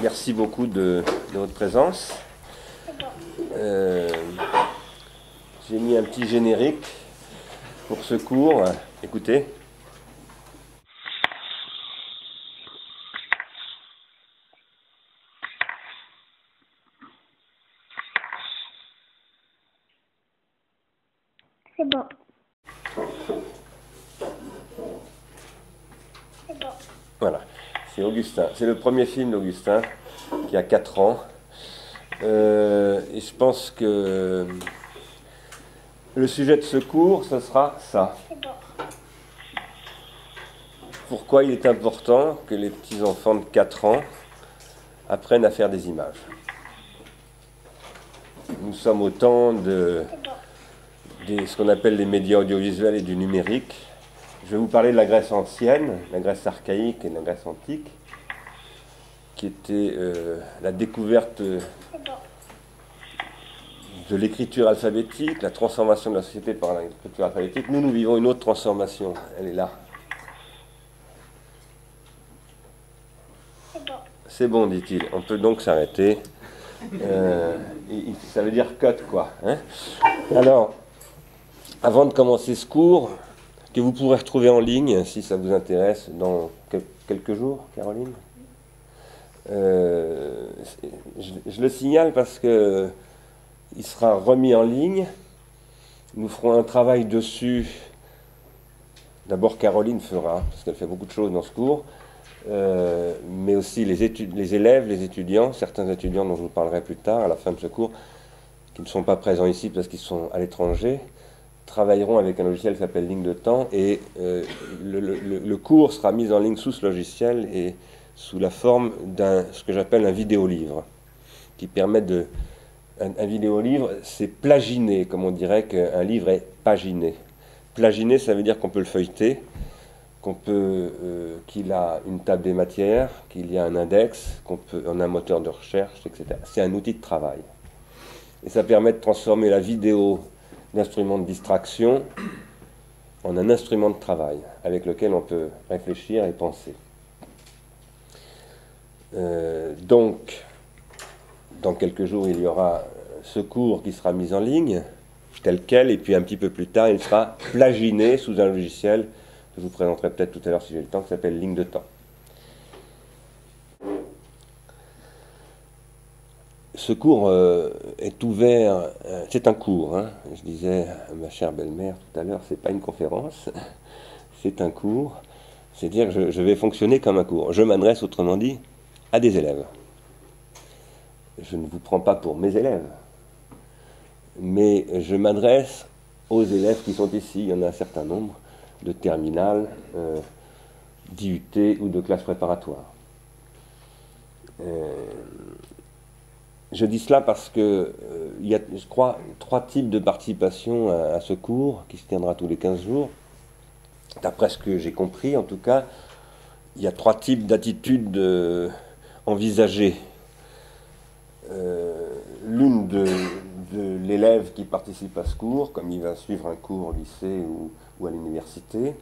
merci beaucoup de votre présence. J'ai mis un petit générique pour ce cours. Écoutez. C'est bon. C'est bon. Voilà, c'est Augustin. C'est le premier film d'Augustin qui a 4 ans. Et je pense que le sujet de ce cours, ce sera ça. C'est bon. Pourquoi il est important que les petits-enfants de 4 ans apprennent à faire des images. Nous sommes au temps de ce qu'on appelle les médias audiovisuels et du numérique. Je vais vous parler de la Grèce ancienne, la Grèce archaïque et la Grèce antique, qui était la découverte de l'écriture alphabétique, la transformation de la société par l'écriture alphabétique. Nous vivons une autre transformation, elle est là. C'est bon. C'est bon, dit-il, on peut donc s'arrêter. Ça veut dire cut, quoi. Hein. Alors, avant de commencer ce cours, que vous pourrez retrouver en ligne, si ça vous intéresse, dans quelques jours, Caroline. Je le signale parce que il sera remis en ligne. Nous ferons un travail dessus. D'abord, Caroline fera, parce qu'elle fait beaucoup de choses dans ce cours, mais aussi les élèves, les étudiants, certains étudiants dont je vous parlerai plus tard, à la fin de ce cours, qui ne sont pas présents ici parce qu'ils sont à l'étranger, travailleront avec un logiciel qui s'appelle Ligne de temps, et le cours sera mis en ligne sous ce logiciel et sous la forme ce que j'appelle un vidéolivre, qui permet de... Un vidéolivre, c'est plaginer, comme on dirait qu'un livre est paginé. Plaginer, ça veut dire qu'on peut le feuilleter, qu'il a une table des matières, qu'il y a un index, on a un moteur de recherche, etc. C'est un outil de travail. Et ça permet de transformer la vidéo d'instrument de distraction en un instrument de travail avec lequel on peut réfléchir et penser. Donc, dans quelques jours, il y aura ce cours qui sera mis en ligne, tel quel, et puis un petit peu plus tard, il sera plaginé sous un logiciel que je vous présenterai peut-être tout à l'heure si j'ai le temps, qui s'appelle Ligne de temps. Ce cours est ouvert, c'est un cours, hein. Je disais à ma chère belle-mère tout à l'heure, c'est pas une conférence, c'est un cours, c'est-à-dire que je vais fonctionner comme un cours. Je m'adresse, autrement dit, à des élèves. Je ne vous prends pas pour mes élèves, mais je m'adresse aux élèves qui sont ici. Il y en a un certain nombre de terminales, d'IUT ou de classes préparatoires. Je dis cela parce que il y a, je crois, 3 types de participation à ce cours qui se tiendra tous les 15 jours. D'après ce que j'ai compris, en tout cas, il y a 3 types d'attitudes envisagées. L'une de l'élève qui participe à ce cours, comme il va suivre un cours au lycée ou à l'université,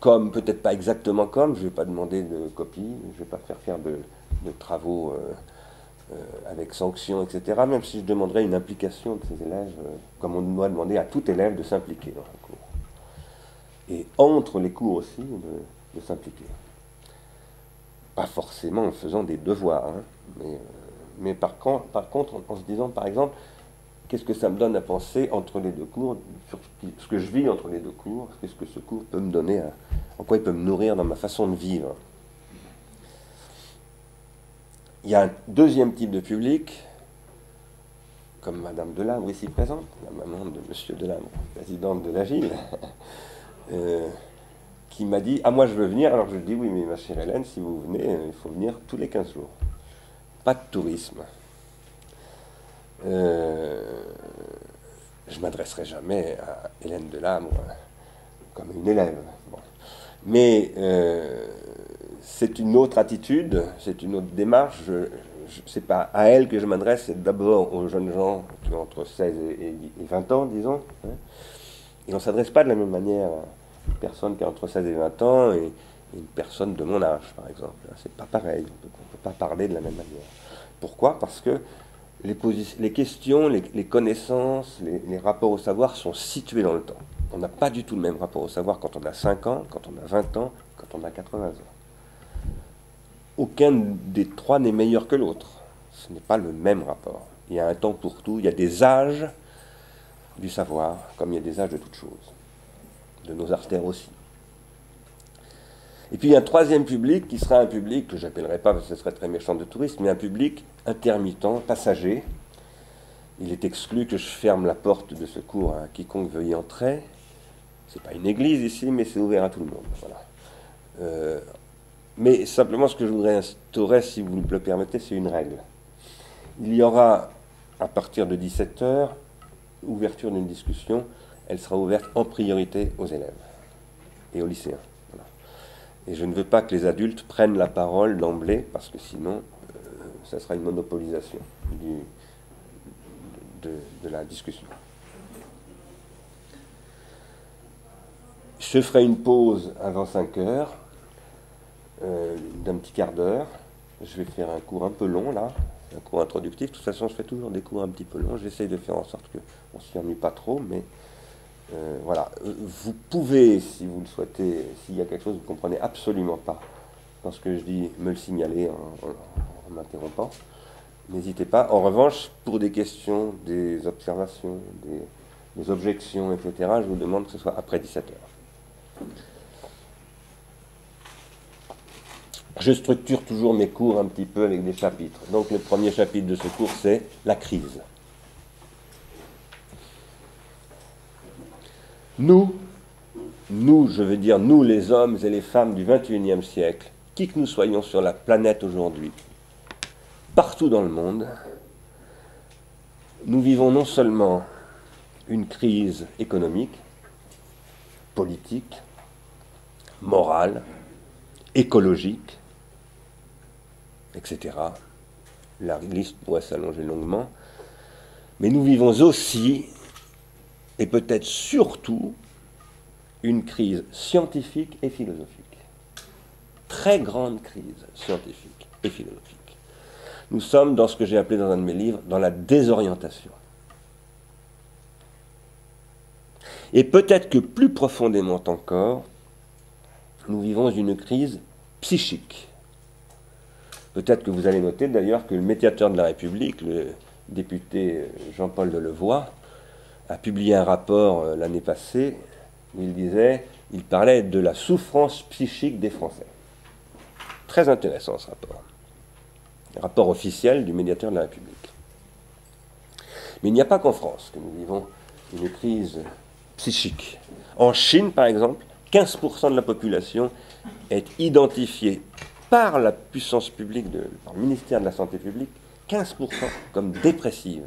comme, peut-être pas exactement comme, je ne vais pas demander de copie, je ne vais pas faire de travaux avec sanctions, etc., même si je demanderais une implication de ces élèves, comme on doit demander à tout élève de s'impliquer dans un cours. Et entre les cours aussi, de s'impliquer. Pas forcément en faisant des devoirs, hein, mais par contre, en se disant, par exemple, qu'est-ce que ça me donne à penser entre les 2 cours, sur ce que je vis entre les 2 cours, qu'est-ce que ce cours peut me donner, en quoi il peut me nourrir dans ma façon de vivre. Il y a un deuxième type de public, comme Madame Delambre ici présente, la maman de Monsieur Delambre, présidente de l'Agile, qui m'a dit « Ah, moi je veux venir », alors je lui dis « Oui, mais ma chère Hélène, si vous venez, il faut venir tous les 15 jours. Pas de tourisme. » Je ne m'adresserai jamais à Hélène Delambre comme une élève. Bon. Mais c'est une autre attitude, c'est une autre démarche. C'est pas à elle que je m'adresse, c'est d'abord aux jeunes gens qui ont entre 16 et 20 ans, disons. Hein. Et on ne s'adresse pas de la même manière à une personne qui a entre 16 et 20 ans et et une personne de mon âge, par exemple. C'est pas pareil, on ne peut pas parler de la même manière. Pourquoi? Parce que les questions, les connaissances, les rapports au savoir sont situés dans le temps. On n'a pas du tout le même rapport au savoir quand on a 5 ans, quand on a 20 ans, quand on a 80 ans. Aucun des trois n'est meilleur que l'autre. Ce n'est pas le même rapport. Il y a un temps pour tout, il y a des âges du savoir, comme il y a des âges de toutes choses, de nos artères aussi. Et puis il y a un troisième public qui sera un public que j'appellerai pas, parce que ce serait très méchant de touriste, mais un public intermittent, passager. Il est exclu que je ferme la porte de ce cours à quiconque veuille entrer. C'est pas une église ici, mais c'est ouvert à tout le monde. Voilà. Mais simplement, ce que je voudrais instaurer, si vous me le permettez, c'est une règle. Il y aura, à partir de 17h, ouverture d'une discussion. Elle sera ouverte en priorité aux élèves et aux lycéens. Voilà. Et je ne veux pas que les adultes prennent la parole d'emblée, parce que sinon, ça sera une monopolisation de la discussion. Je ferai une pause avant 5 heures, d'un petit quart d'heure. Je vais faire un cours un peu long, là, un cours introductif. De toute façon, je fais toujours des cours un petit peu longs. J'essaye de faire en sorte qu'on ne s'y ennuie pas trop, mais voilà. Vous pouvez, si vous le souhaitez, s'il y a quelque chose que vous ne comprenez absolument pas dans ce que je dis, me le signaler en m'interrompant. N'hésitez pas. En revanche, pour des questions, des observations, des objections, etc., je vous demande que ce soit après 17h. Je structure toujours mes cours un petit peu avec des chapitres. Donc le premier chapitre de ce cours, c'est la crise. Nous, je veux dire nous les hommes et les femmes du XXIe siècle, qui que nous soyons sur la planète aujourd'hui, partout dans le monde, nous vivons non seulement une crise économique, politique, morale, écologique, etc. La liste pourrait s'allonger longuement. Mais nous vivons aussi, et peut-être surtout, une crise scientifique et philosophique. Très grande crise scientifique et philosophique. Nous sommes dans ce que j'ai appelé dans un de mes livres, dans la désorientation. Et peut-être que plus profondément encore, nous vivons une crise psychique. Peut-être que vous allez noter d'ailleurs que le médiateur de la République, le député Jean-Paul Delevoye, a publié un rapport l'année passée où il parlait de la souffrance psychique des Français. Très intéressant ce rapport. Un rapport officiel du médiateur de la République. Mais il n'y a pas qu'en France que nous vivons une crise psychique. En Chine, par exemple, 15% de la population est identifiée par la puissance publique, par le ministère de la Santé publique, 15% comme dépressive.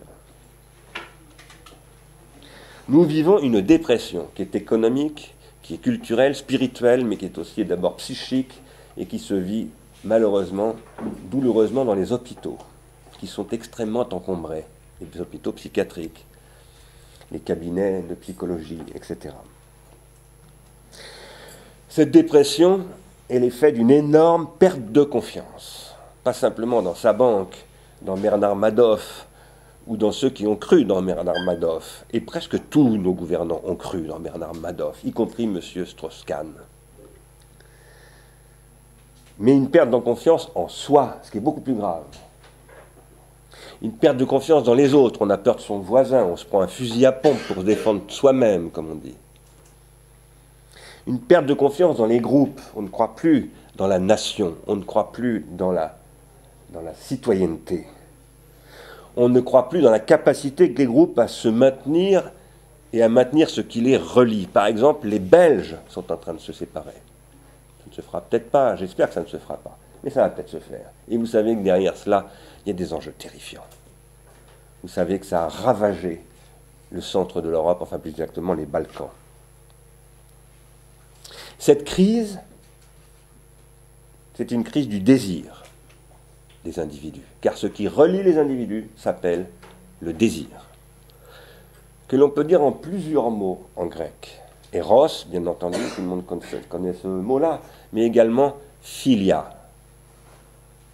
Nous vivons une dépression qui est économique, qui est culturelle, spirituelle, mais qui est aussi d'abord psychique et qui se vit malheureusement, douloureusement dans les hôpitaux, qui sont extrêmement encombrés, les hôpitaux psychiatriques, les cabinets de psychologie, etc. Cette dépression est l'effet d'une énorme perte de confiance, pas simplement dans sa banque, dans Bernard Madoff, ou dans ceux qui ont cru dans Bernard Madoff, et presque tous nos gouvernants ont cru dans Bernard Madoff, y compris M. Strauss-Kahn. Mais une perte de confiance en soi, ce qui est beaucoup plus grave. Une perte de confiance dans les autres, on a peur de son voisin, on se prend un fusil à pompe pour se défendre soi-même, comme on dit. Une perte de confiance dans les groupes, on ne croit plus dans la nation, on ne croit plus dans la citoyenneté. On ne croit plus dans la capacité que les groupes à se maintenir et à maintenir ce qui les relie. Par exemple, les Belges sont en train de se séparer. Ça ne se fera peut-être pas, j'espère que ça ne se fera pas, mais ça va peut-être se faire. Et vous savez que derrière cela, il y a des enjeux terrifiants. Vous savez que ça a ravagé le centre de l'Europe, enfin plus exactement les Balkans. Cette crise, c'est une crise du désir des individus, car ce qui relie les individus s'appelle le désir, que l'on peut dire en plusieurs mots en grec. Eros, bien entendu, tout le monde connaît ce mot-là, mais également philia.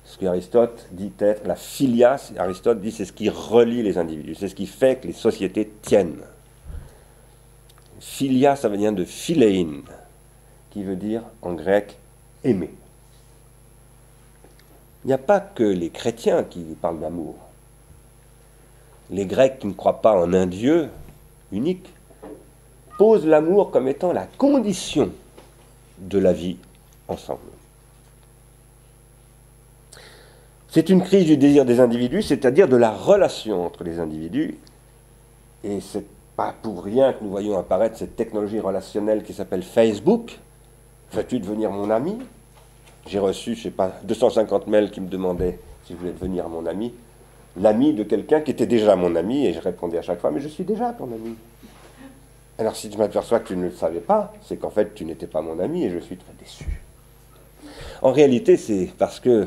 Ce qu'Aristote dit être la philia, Aristote dit c'est ce qui relie les individus, c'est ce qui fait que les sociétés tiennent. Philia, ça vient de philein, qui veut dire en grec aimer. Il n'y a pas que les chrétiens qui parlent d'amour. Les Grecs qui ne croient pas en un Dieu unique posent l'amour comme étant la condition de la vie ensemble. C'est une crise du désir des individus, c'est-à-dire de la relation entre les individus. Et c'est pas pour rien que nous voyons apparaître cette technologie relationnelle qui s'appelle Facebook. Veux-tu devenir mon ami? J'ai reçu, je sais pas, 250 mails qui me demandaient si je voulais devenir mon ami. L'ami de quelqu'un qui était déjà mon ami, et je répondais à chaque fois, mais je suis déjà ton ami. Alors si tu m'aperçois que tu ne le savais pas, c'est qu'en fait tu n'étais pas mon ami et je suis très déçu. En réalité, c'est parce que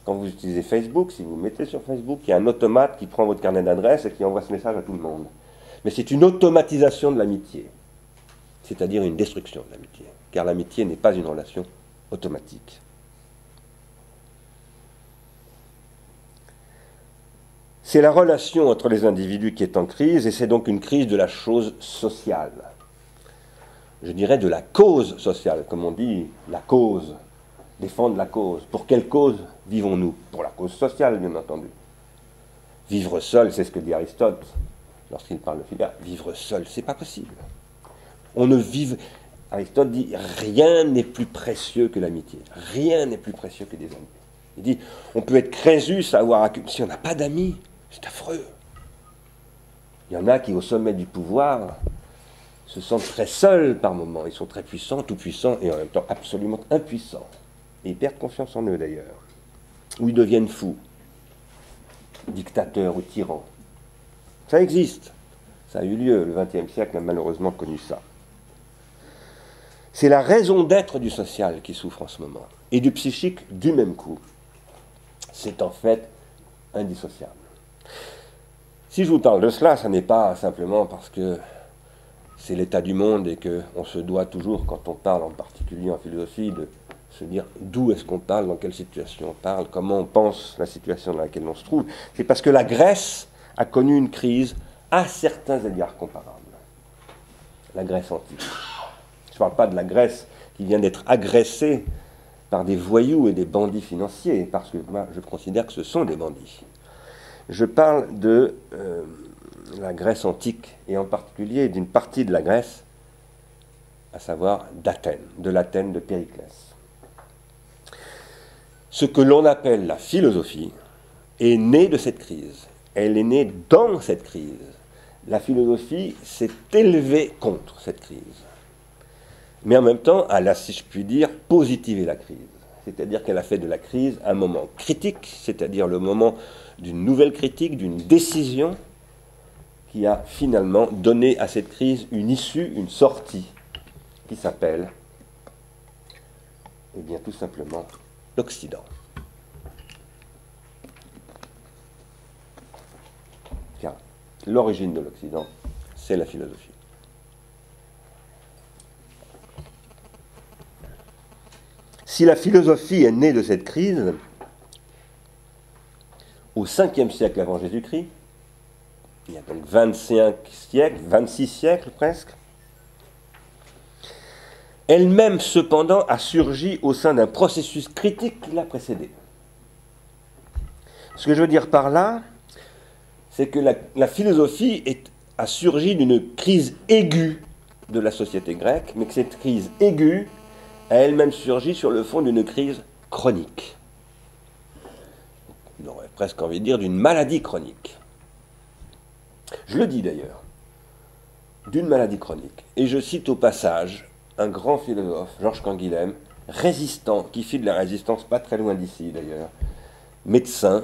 quand vous utilisez Facebook, si vous mettez sur Facebook, il y a un automate qui prend votre carnet d'adresse et qui envoie ce message à tout le monde. Mais c'est une automatisation de l'amitié, c'est-à-dire une destruction de l'amitié, car l'amitié n'est pas une relation automatique. C'est la relation entre les individus qui est en crise, et c'est donc une crise de la chose sociale. Je dirais de la cause sociale, comme on dit, la cause, défendre la cause. Pour quelle cause vivons-nous? Pour la cause sociale, bien entendu. Vivre seul, c'est ce que dit Aristote lorsqu'il parle de Philia. Vivre seul, c'est pas possible. On ne vive... Aristote dit, rien n'est plus précieux que l'amitié. Rien n'est plus précieux que des amis. Il dit, on peut être Crésus, si on n'a pas d'amis, c'est affreux. Il y en a qui, au sommet du pouvoir, se sentent très seuls par moments. Ils sont très puissants, tout puissants, et en même temps absolument impuissants. Et ils perdent confiance en eux, d'ailleurs. Ou ils deviennent fous, dictateurs ou tyrans. Ça existe. Ça a eu lieu. Le XXe siècle a malheureusement connu ça. C'est la raison d'être du social qui souffre en ce moment. Et du psychique du même coup. C'est en fait indissociable. Si je vous parle de cela, ça n'est pas simplement parce que c'est l'état du monde et qu'on se doit toujours, quand on parle en particulier en philosophie, de se dire d'où est-ce qu'on parle, dans quelle situation on parle, comment on pense la situation dans laquelle on se trouve. C'est parce que la Grèce a connu une crise à certains égards comparables. La Grèce antique. Je ne parle pas de la Grèce qui vient d'être agressée par des voyous et des bandits financiers, parce que moi, je considère que ce sont des bandits. Je parle de la Grèce antique, et en particulier d'une partie de la Grèce, à savoir d'Athènes, de l'Athènes de Périclès. Ce que l'on appelle la philosophie est né de cette crise. Elle est née dans cette crise. La philosophie s'est élevée contre cette crise. Mais en même temps, elle a, si je puis dire, positivé la crise. C'est-à-dire qu'elle a fait de la crise un moment critique, c'est-à-dire le moment d'une nouvelle critique, d'une décision qui a finalement donné à cette crise une issue, une sortie, qui s'appelle, eh bien, tout simplement, l'Occident. Car l'origine de l'Occident, c'est la philosophie. Si la philosophie est née de cette crise, au 5e siècle avant Jésus-Christ, il y a donc 25 siècles, 26 siècles presque, elle-même cependant a surgi au sein d'un processus critique qui l'a précédée. Ce que je veux dire par là, c'est que la philosophie a surgi d'une crise aiguë de la société grecque, mais que cette crise aiguë a elle-même surgi sur le fond d'une crise chronique. On aurait presque envie de dire d'une maladie chronique. Je le dis d'ailleurs, d'une maladie chronique. Et je cite au passage un grand philosophe, Georges Canguilhem, résistant, qui fit de la résistance pas très loin d'ici d'ailleurs, médecin,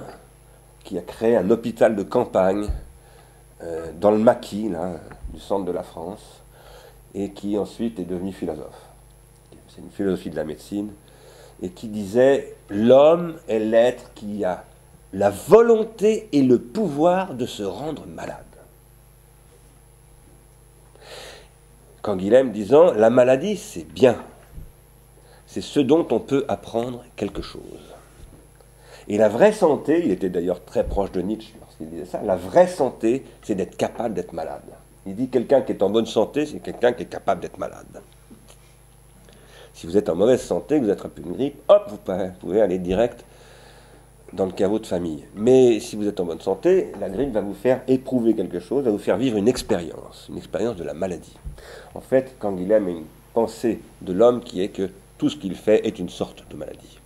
qui a créé un hôpital de campagne dans le maquis, là, du centre de la France, et qui ensuite est devenu philosophe. C'est une philosophie de la médecine, et qui disait « L'homme est l'être qui a la volonté et le pouvoir de se rendre malade. » Canguilhem disant « La maladie, c'est bien. C'est ce dont on peut apprendre quelque chose. » Et la vraie santé, il était d'ailleurs très proche de Nietzsche lorsqu'il disait ça, la vraie santé, c'est d'être capable d'être malade. Il dit quelqu'un qui est en bonne santé, c'est quelqu'un qui est capable d'être malade. Si vous êtes en mauvaise santé, que vous attrapez une grippe, hop, vous pouvez aller direct dans le caveau de famille. Mais si vous êtes en bonne santé, la grippe va vous faire éprouver quelque chose, va vous faire vivre une expérience de la maladie. En fait, Canguilhem a une pensée de l'homme qui est que tout ce qu'il fait est une sorte de maladie,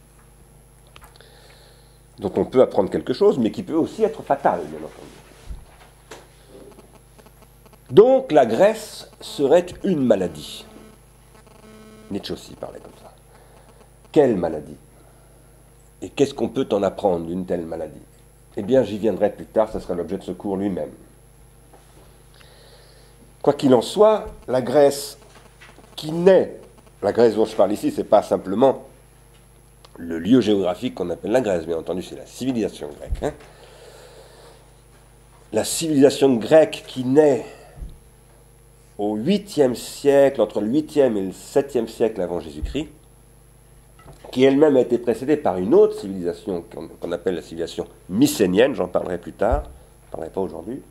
dont on peut apprendre quelque chose, mais qui peut aussi être fatal, bien entendu. Donc la graisse serait une maladie. Nietzsche aussi parlait comme ça. Quelle maladie? Et qu'est-ce qu'on peut en apprendre d'une telle maladie? Eh bien, j'y viendrai plus tard, ce sera l'objet de ce cours lui-même. Quoi qu'il en soit, la Grèce qui naît, la Grèce dont je parle ici, ce n'est pas simplement le lieu géographique qu'on appelle la Grèce, bien entendu, c'est la civilisation grecque. Hein. La civilisation grecque qui naît au 8e siècle, entre le 8e et le 7e siècle avant Jésus-Christ, qui elle-même a été précédée par une autre civilisation qu'on appelle la civilisation mycénienne, j'en parlerai plus tard, je ne parlerai pas aujourd'hui.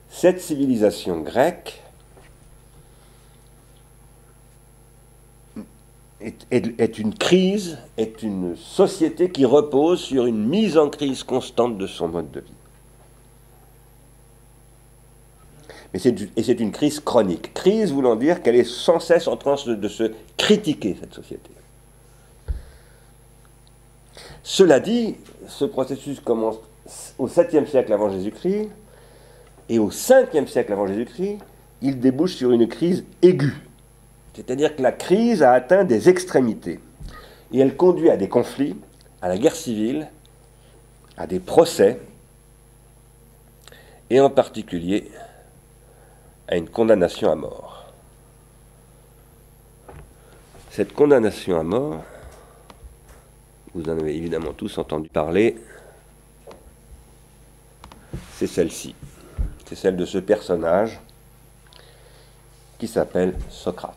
Cette civilisation grecque est une crise, est une société qui repose sur une mise en crise constante de son mode de vie. Et c'est une crise chronique. Crise voulant dire qu'elle est sans cesse en train de se critiquer, cette société. Cela dit, ce processus commence au 7e siècle avant Jésus-Christ, et au 5e siècle avant Jésus-Christ, il débouche sur une crise aiguë. C'est-à-dire que la crise a atteint des extrémités. Et elle conduit à des conflits, à la guerre civile, à des procès, et en particulier à une condamnation à mort. Cette condamnation à mort, vous en avez évidemment tous entendu parler, c'est celle-ci. C'est celle de ce personnage qui s'appelle Socrate.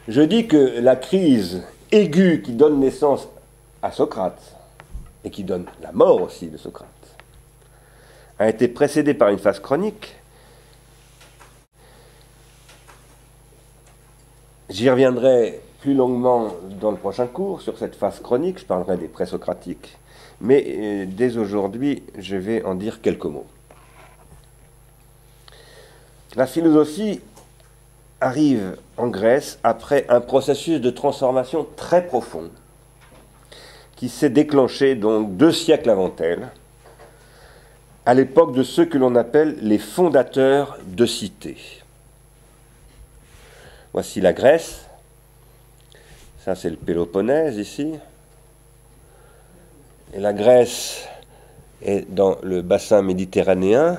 Je dis que la crise aiguë qui donne naissance à Socrate, et qui donne la mort aussi de Socrate, a été précédée par une phase chronique. J'y reviendrai plus longuement dans le prochain cours sur cette phase chronique, je parlerai des présocratiques, mais dès aujourd'hui, je vais en dire quelques mots. La philosophie arrive en Grèce après un processus de transformation très profond qui s'est déclenché donc 2 siècles avant elle, à l'époque de ceux que l'on appelle les fondateurs de cités. Voici la Grèce, ça c'est le Péloponnèse ici, et la Grèce est dans le bassin méditerranéen.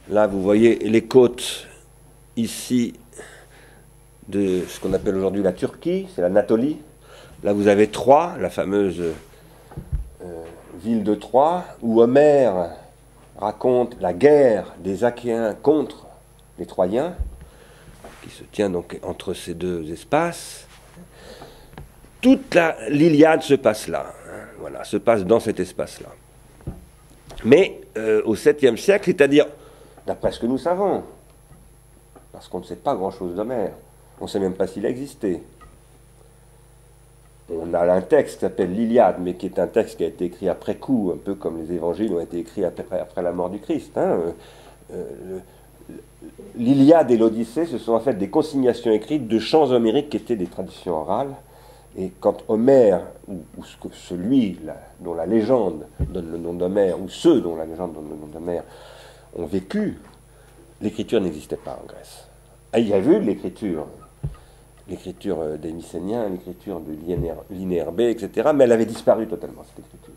Là vous voyez les côtes ici de ce qu'on appelle aujourd'hui la Turquie, c'est l'Anatolie. Là vous avez Troie, la fameuse ville de Troie, où Homère raconte la guerre des Achéens contre les Troyens, qui se tient donc entre ces deux espaces. Toute l'Iliade se passe là, hein, voilà, se passe dans cet espace-là. Mais au 7e siècle, c'est-à-dire, d'après ce que nous savons, parce qu'on ne sait pas grand-chose d'Homère, on ne sait même pas s'il a existé. On a un texte qui s'appelle l'Iliade, mais qui est un texte qui a été écrit après coup, un peu comme les évangiles ont été écrits après la mort du Christ. Hein. L'Iliade et l'Odyssée, ce sont en fait des consignations écrites de chants homériques qui étaient des traditions orales. Et quand Homère, ou celui dont la légende donne le nom d'Homère, ou ceux dont la légende donne le nom d'Homère, ont vécu, l'écriture n'existait pas en Grèce. Et il y a eu l'écriture des Mycéniens, l'écriture de l'Inérbée, etc., mais elle avait disparu totalement, cette écriture.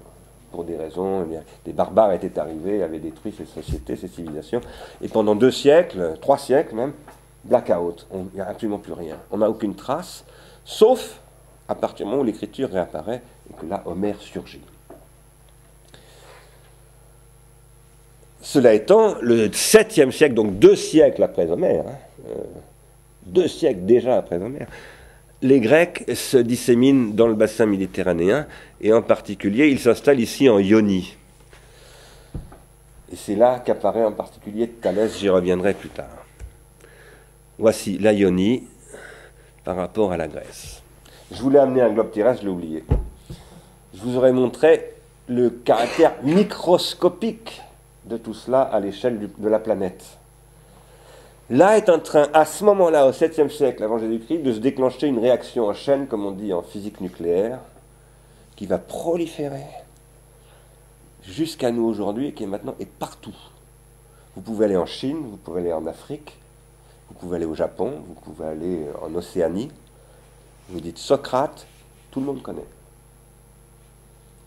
Pour des raisons, des barbares étaient arrivés, avaient détruit ces sociétés, ces civilisations, et pendant 2 siècles, 3 siècles même, blackout, il n'y a absolument plus rien. On n'a aucune trace, sauf à partir du moment où l'écriture réapparaît, et que là, Homère surgit. Cela étant, le 7e siècle, donc 2 siècles après Homère, 2 siècles déjà après Homère, les Grecs se disséminent dans le bassin méditerranéen, et en particulier, ils s'installent ici en Ionie. Et c'est là qu'apparaît en particulier Thalès, j'y reviendrai plus tard. Voici la Ionie par rapport à la Grèce. Je voulais amener un globe terrestre, je l'ai oublié. Je vous aurais montré le caractère microscopique de tout cela à l'échelle de la planète. Là est en train, à ce moment-là, au 7e siècle avant Jésus-Christ, de se déclencher une réaction en chaîne, comme on dit en physique nucléaire, qui va proliférer jusqu'à nous aujourd'hui et qui maintenant est partout. Vous pouvez aller en Chine, vous pouvez aller en Afrique, vous pouvez aller au Japon, vous pouvez aller en Océanie. Vous dites Socrate, tout le monde connaît.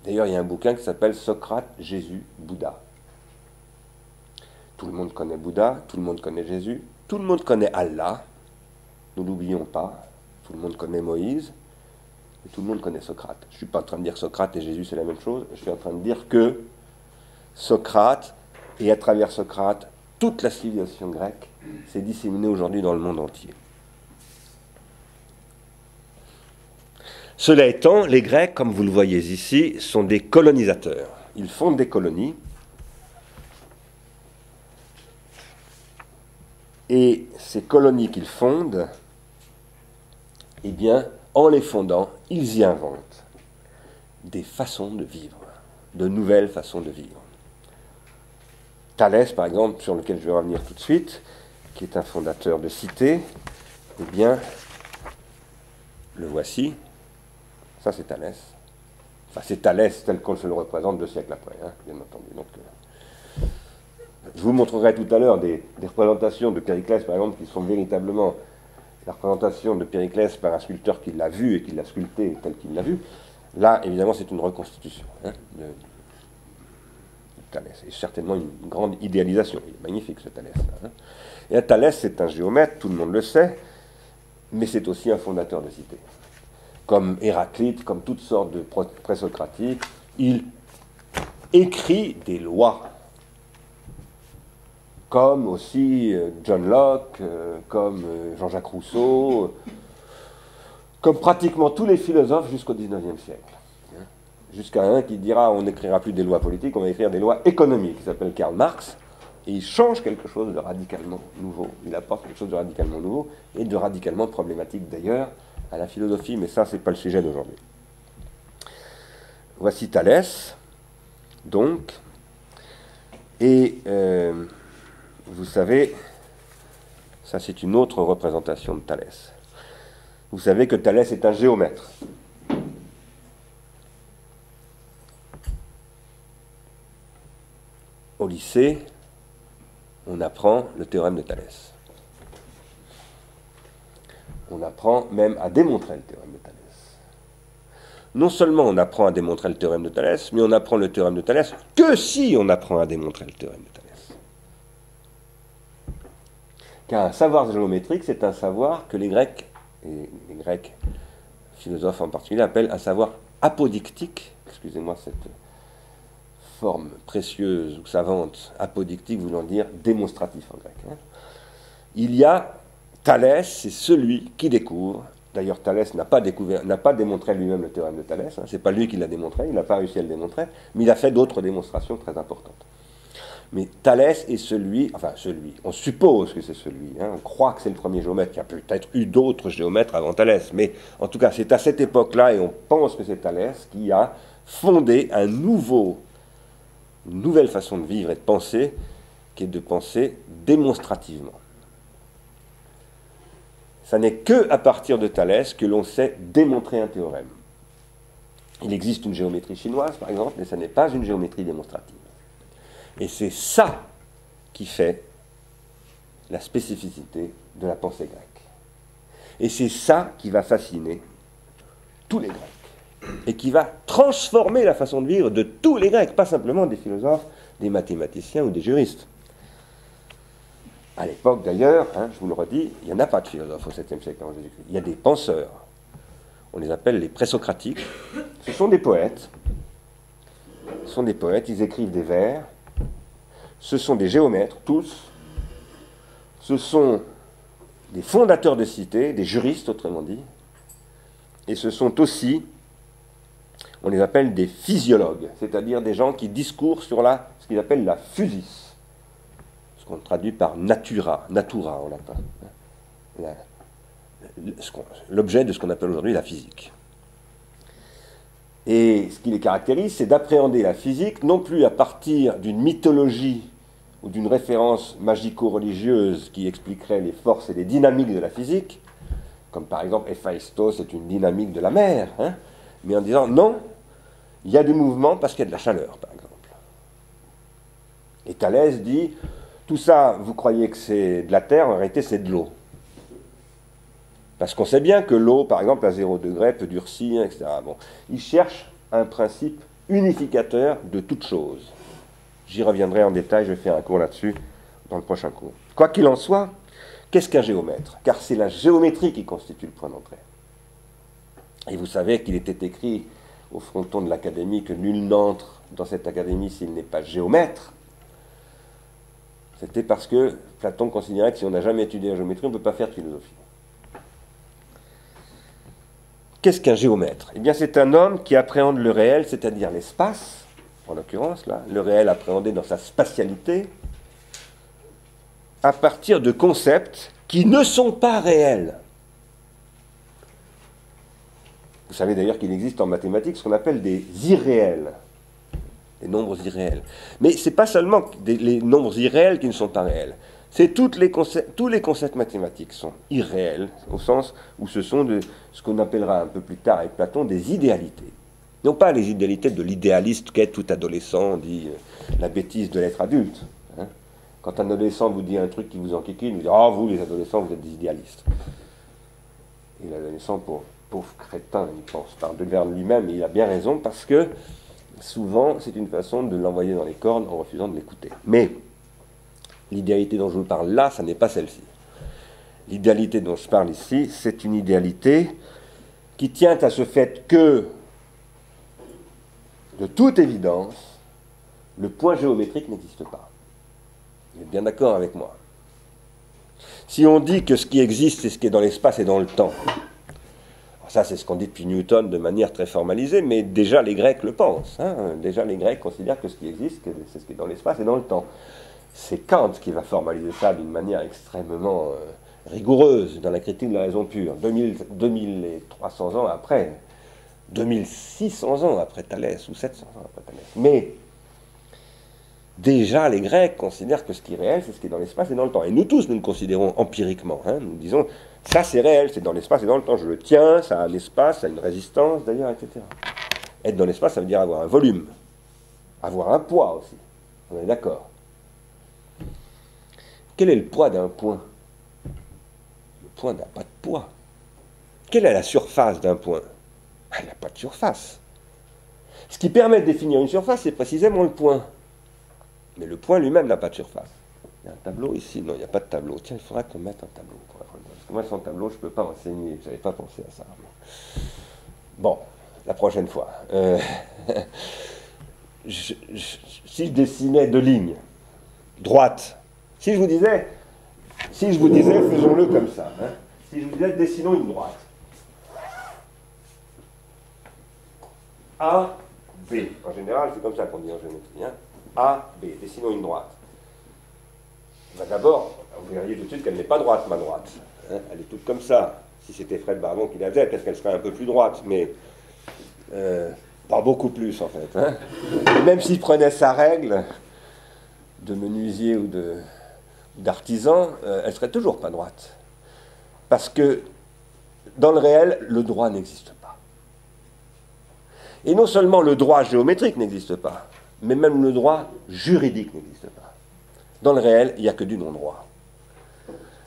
D'ailleurs, il y a un bouquin qui s'appelle Socrate, Jésus, Bouddha. Tout le monde connaît Bouddha, tout le monde connaît Jésus, tout le monde connaît Allah, nous l'oublions pas, tout le monde connaît Moïse, et tout le monde connaît Socrate. Je ne suis pas en train de dire Socrate et Jésus c'est la même chose, je suis en train de dire que Socrate, et à travers Socrate, toute la civilisation grecque s'est disséminée aujourd'hui dans le monde entier. Cela étant, les Grecs, comme vous le voyez ici, sont des colonisateurs. Ils fondent des colonies, et ces colonies qu'ils fondent, eh bien, en les fondant, ils y inventent des façons de vivre, de nouvelles façons de vivre. Thalès, par exemple, sur lequel je vais revenir tout de suite, qui est un fondateur de cité, eh bien, le voici. Ça, c'est Thalès. Enfin, c'est Thalès tel qu'on se le représente 2 siècles après, hein, bien entendu. Donc, je vous montrerai tout à l'heure des représentations de Périclès, par exemple, qui sont véritablement la représentation de Périclès par un sculpteur qui l'a vu et qui l'a sculpté tel qu'il l'a vu. Là, évidemment, c'est une reconstitution de Thalès. Et certainement une grande idéalisation. Il est magnifique, ce Thalès. Et Thalès, c'est un géomètre, tout le monde le sait, mais c'est aussi un fondateur de cité. Comme Héraclite, comme toutes sortes de présocratiques, il écrit des lois. Comme aussi John Locke, comme Jean-Jacques Rousseau, comme pratiquement tous les philosophes jusqu'au XIXe siècle. Jusqu'à un qui dira on n'écrira plus des lois politiques, on va écrire des lois économiques, qui s'appelle Karl Marx, et il change quelque chose de radicalement nouveau. Il apporte quelque chose de radicalement nouveau, et de radicalement problématique d'ailleurs, à la philosophie, mais ça, c'est pas le sujet d'aujourd'hui. Voici Thalès, donc, et vous savez, ça c'est une autre représentation de Thalès. Vous savez que Thalès est un géomètre. Au lycée, on apprend le théorème de Thalès. On apprend même à démontrer le théorème de Thalès. Non seulement on apprend à démontrer le théorème de Thalès, mais on apprend le théorème de Thalès que si on apprend à démontrer le théorème de Thalès. Car un savoir géométrique, c'est un savoir que les Grecs, et les Grecs philosophes en particulier, appellent un savoir apodictique. Excusez-moi cette forme précieuse ou savante, apodictique voulant dire démonstratif en grec. Il y a Thalès, c'est celui qui découvre. D'ailleurs, Thalès n'a pas démontré lui-même le théorème de Thalès. C'est pas lui qui l'a démontré, il n'a pas réussi à le démontrer, mais il a fait d'autres démonstrations très importantes. Mais Thalès est celui, on suppose que c'est celui, on croit que c'est le premier géomètre, il y a peut-être eu d'autres géomètres avant Thalès, mais en tout cas, c'est à cette époque-là, et on pense que c'est Thalès qui a fondé une nouvelle façon de vivre et de penser, qui est de penser démonstrativement. Ça n'est que à partir de Thalès que l'on sait démontrer un théorème. Il existe une géométrie chinoise, par exemple, mais ça n'est pas une géométrie démonstrative. Et c'est ça qui fait la spécificité de la pensée grecque. Et c'est ça qui va fasciner tous les Grecs. Et qui va transformer la façon de vivre de tous les Grecs, pas simplement des philosophes, des mathématiciens ou des juristes. À l'époque, d'ailleurs, je vous le redis, il n'y en a pas de philosophes au 7e siècle avant Jésus-Christ. Il y a des penseurs. On les appelle les présocratiques. Ce sont des poètes. Ils écrivent des vers. ce sont des géomètres, tous, ce sont des fondateurs de cités, des juristes autrement dit, et ce sont aussi, on les appelle des physiologues, c'est-à-dire des gens qui discourent sur ce qu'ils appellent la physis, ce qu'on traduit par natura en latin, l'objet de ce qu'on appelle aujourd'hui la physique. Et ce qui les caractérise, c'est d'appréhender la physique non plus à partir d'une mythologie ou d'une référence magico-religieuse qui expliquerait les forces et les dynamiques de la physique, comme par exemple Héphaïstos est une dynamique de la mer, mais en disant non, il y a du mouvement parce qu'il y a de la chaleur, par exemple. Et Thalès dit, tout ça, vous croyez que c'est de la terre, en réalité c'est de l'eau. Parce qu'on sait bien que l'eau, par exemple, à 0 degré, peut durcir, etc. Bon. Il cherche un principe unificateur de toute chose. J'y reviendrai en détail, je vais faire un cours là-dessus dans le prochain cours. Quoi qu'il en soit, qu'est-ce qu'un géomètre? Car c'est la géométrie qui constitue le point d'entrée. Et vous savez qu'il était écrit au fronton de l'académie que nul n'entre dans cette académie s'il n'est pas géomètre. C'était parce que Platon considérait que si on n'a jamais étudié la géométrie, on ne peut pas faire de philosophie. Qu'est-ce qu'un géomètre? Eh bien, c'est un homme qui appréhende le réel, c'est-à-dire l'espace, en l'occurrence, là, le réel appréhendé dans sa spatialité, à partir de concepts qui ne sont pas réels. Vous savez d'ailleurs qu'il existe en mathématiques ce qu'on appelle des irréels, des nombres irréels. Mais ce n'est pas seulement les nombres irréels qui ne sont pas réels. C'est tous les concepts mathématiques sont irréels, au sens où ce sont ce qu'on appellera un peu plus tard avec Platon des idéalités. Non pas les idéalités de l'idéaliste qu'est tout adolescent, on dit la bêtise de l'être adulte. Quand un adolescent vous dit un truc qui vous enquiquine, vous dites « Ah, vous les adolescents, vous êtes des idéalistes ». Et l'adolescent, pauvre crétin, il pense par-delà lui-même, et il a bien raison, parce que souvent, c'est une façon de l'envoyer dans les cornes en refusant de l'écouter. Mais l'idéalité dont je vous parle là, ça n'est pas celle-ci. L'idéalité dont je parle ici, c'est une idéalité qui tient à ce fait que, de toute évidence, le point géométrique n'existe pas. Vous êtes bien d'accord avec moi? Si on dit que ce qui existe, c'est ce qui est dans l'espace et dans le temps, alors ça c'est ce qu'on dit depuis Newton de manière très formalisée, mais déjà les Grecs le pensent. Déjà les Grecs considèrent que ce qui existe, c'est ce qui est dans l'espace et dans le temps. C'est Kant qui va formaliser ça d'une manière extrêmement rigoureuse dans la critique de la raison pure. 2300 ans après, 2600 ans après Thalès, ou 700 ans après Thalès. Mais déjà les Grecs considèrent que ce qui est réel, c'est ce qui est dans l'espace et dans le temps. Et nous tous, nous le considérons empiriquement. Nous disons, ça c'est réel, c'est dans l'espace et dans le temps. Je le tiens, ça a un espace, ça a une résistance d'ailleurs, etc. Être dans l'espace, ça veut dire avoir un volume, avoir un poids aussi. On est d'accord? Quel est le poids d'un point? Le point n'a pas de poids. Quelle est la surface d'un point? Il n'a pas de surface. Ce qui permet de définir une surface, c'est précisément le point. Mais le point lui-même n'a pas de surface. Il y a un tableau ici? Non, il n'y a pas de tableau. Tiens, il faudra qu'on mette un tableau. Parce que moi, sans tableau, je ne peux pas enseigner. Je n'avais pas pensé à ça. Bon, la prochaine fois. Si je dessinais deux lignes droites, si je vous disais, faisons-le comme ça. Si je vous disais, dessinons une droite. A, B. En général, c'est comme ça qu'on dit en géométrie. A, B. Dessinons une droite. D'abord, vous verriez tout de suite qu'elle n'est pas droite, ma droite. Elle est toute comme ça. Si c'était Fred Barbon qui la faisait, peut-être qu'elle serait un peu plus droite, mais pas beaucoup plus, en fait. Et même s'il prenait sa règle de menuisier ou d'artisan, elle serait toujours pas droite. Parce que, dans le réel, le droit n'existe pas. Et non seulement le droit géométrique n'existe pas, mais même le droit juridique n'existe pas. Dans le réel, il n'y a que du non-droit.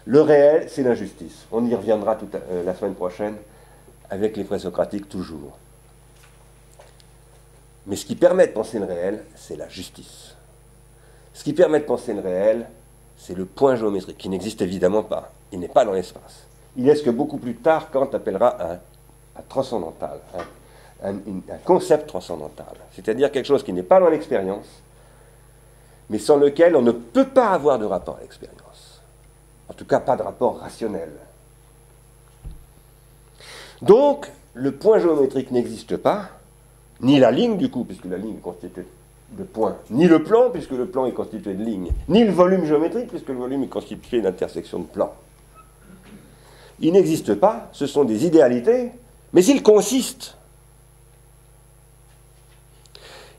Le réel, c'est l'injustice. On y reviendra la semaine prochaine avec les présocratiques toujours. Mais ce qui permet de penser le réel, c'est la justice. Ce qui permet de penser le réel, c'est le point géométrique, qui n'existe évidemment pas. Il n'est pas dans l'espace. Il est ce que beaucoup plus tard, Kant appellera un transcendantal, un concept transcendantal. C'est-à-dire quelque chose qui n'est pas dans l'expérience, mais sans lequel on ne peut pas avoir de rapport à l'expérience. En tout cas, pas de rapport rationnel. Donc, le point géométrique n'existe pas, ni la ligne du coup, puisque la ligne est constituée de points, ni le plan, puisque le plan est constitué de lignes, ni le volume géométrique, puisque le volume est constitué d'intersections de plans. Il n'existe pas, ce sont des idéalités, mais ils consistent.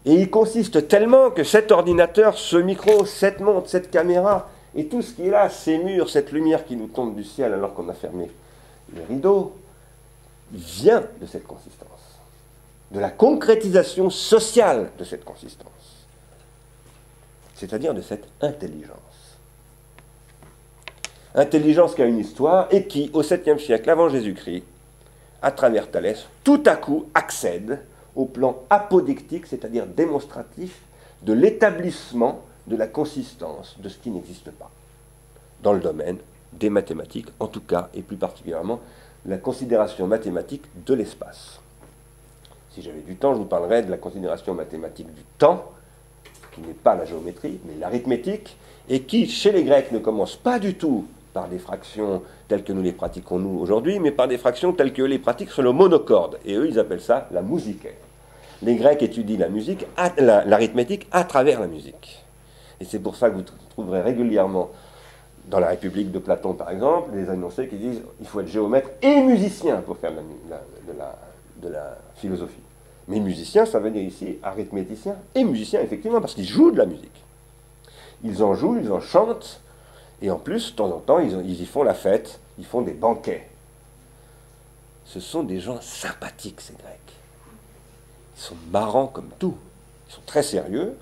Et ils consistent tellement que cet ordinateur, ce micro, cette montre, cette caméra, et tout ce qui est là, ces murs, cette lumière qui nous tombe du ciel alors qu'on a fermé les rideaux, vient de cette consistance, de la concrétisation sociale de cette consistance, c'est-à-dire de cette intelligence. Intelligence qui a une histoire et qui, au 7e siècle avant Jésus-Christ, à travers Thalès, tout à coup accède au plan apodictique, c'est-à-dire démonstratif, de l'établissement de la consistance de ce qui n'existe pas, dans le domaine des mathématiques, en tout cas, et plus particulièrement, la considération mathématique de l'espace. Si j'avais du temps, je vous parlerais de la considération mathématique du temps, qui n'est pas la géométrie, mais l'arithmétique, et qui, chez les Grecs, ne commence pas du tout par des fractions telles que nous les pratiquons nous aujourd'hui, mais par des fractions telles qu'eux les pratiquent sur le monocorde. Et eux, ils appellent ça la musique. Les Grecs étudient la musique, l'arithmétique à travers la musique. Et c'est pour ça que vous trouverez régulièrement, dans la République de Platon par exemple, des énoncés qui disent qu'il faut être géomètre et musicien pour faire de la philosophie. Mais musicien, ça veut dire ici arithméticien et musicien, effectivement, parce qu'ils jouent de la musique. Ils en jouent, ils en chantent, et en plus, de temps en temps, ils y font la fête, ils font des banquets. Ce sont des gens sympathiques, ces Grecs. Ils sont marrants comme tout. Ils sont très sérieux.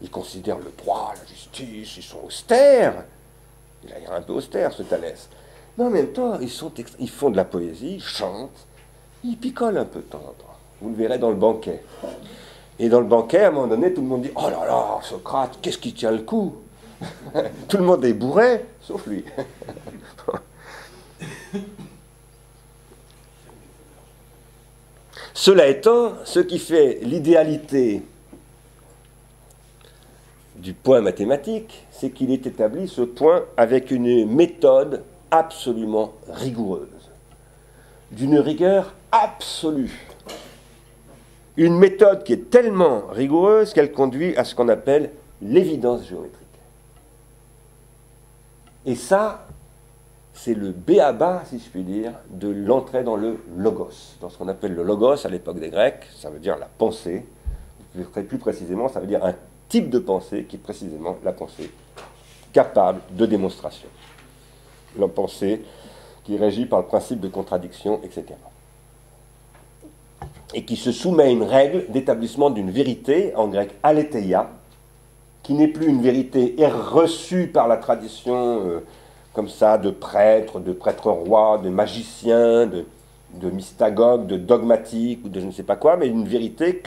Ils considèrent le droit, la justice, ils sont austères. Il a l'air un peu austère, ce Thalès. Mais en même temps, ils font de la poésie, ils chantent, ils picolent un peu de temps en temps. Vous le verrez dans le banquet. Et dans le banquet, à un moment donné, tout le monde dit « Oh là là, Socrate, qu'est-ce qui tient le coup ?» Tout le monde est bourré, sauf lui. Cela étant, ce qui fait l'idéalité du point mathématique, c'est qu'il est établi, ce point, avec une méthode absolument rigoureuse, d'une rigueur absolue. Une méthode qui est tellement rigoureuse qu'elle conduit à ce qu'on appelle l'évidence géométrique. Et ça, c'est le b.a.-ba, si je puis dire, de l'entrée dans le logos. Dans ce qu'on appelle le logos à l'époque des Grecs, ça veut dire la pensée. Plus précisément, ça veut dire un type de pensée qui est précisément la pensée capable de démonstration. La pensée qui est régie par le principe de contradiction, etc. Et qui se soumet à une règle d'établissement d'une vérité, en grec aletheia, qui n'est plus une vérité reçue par la tradition comme ça de prêtres rois, de magiciens, de mystagogues, de dogmatiques ou de je ne sais pas quoi, mais une vérité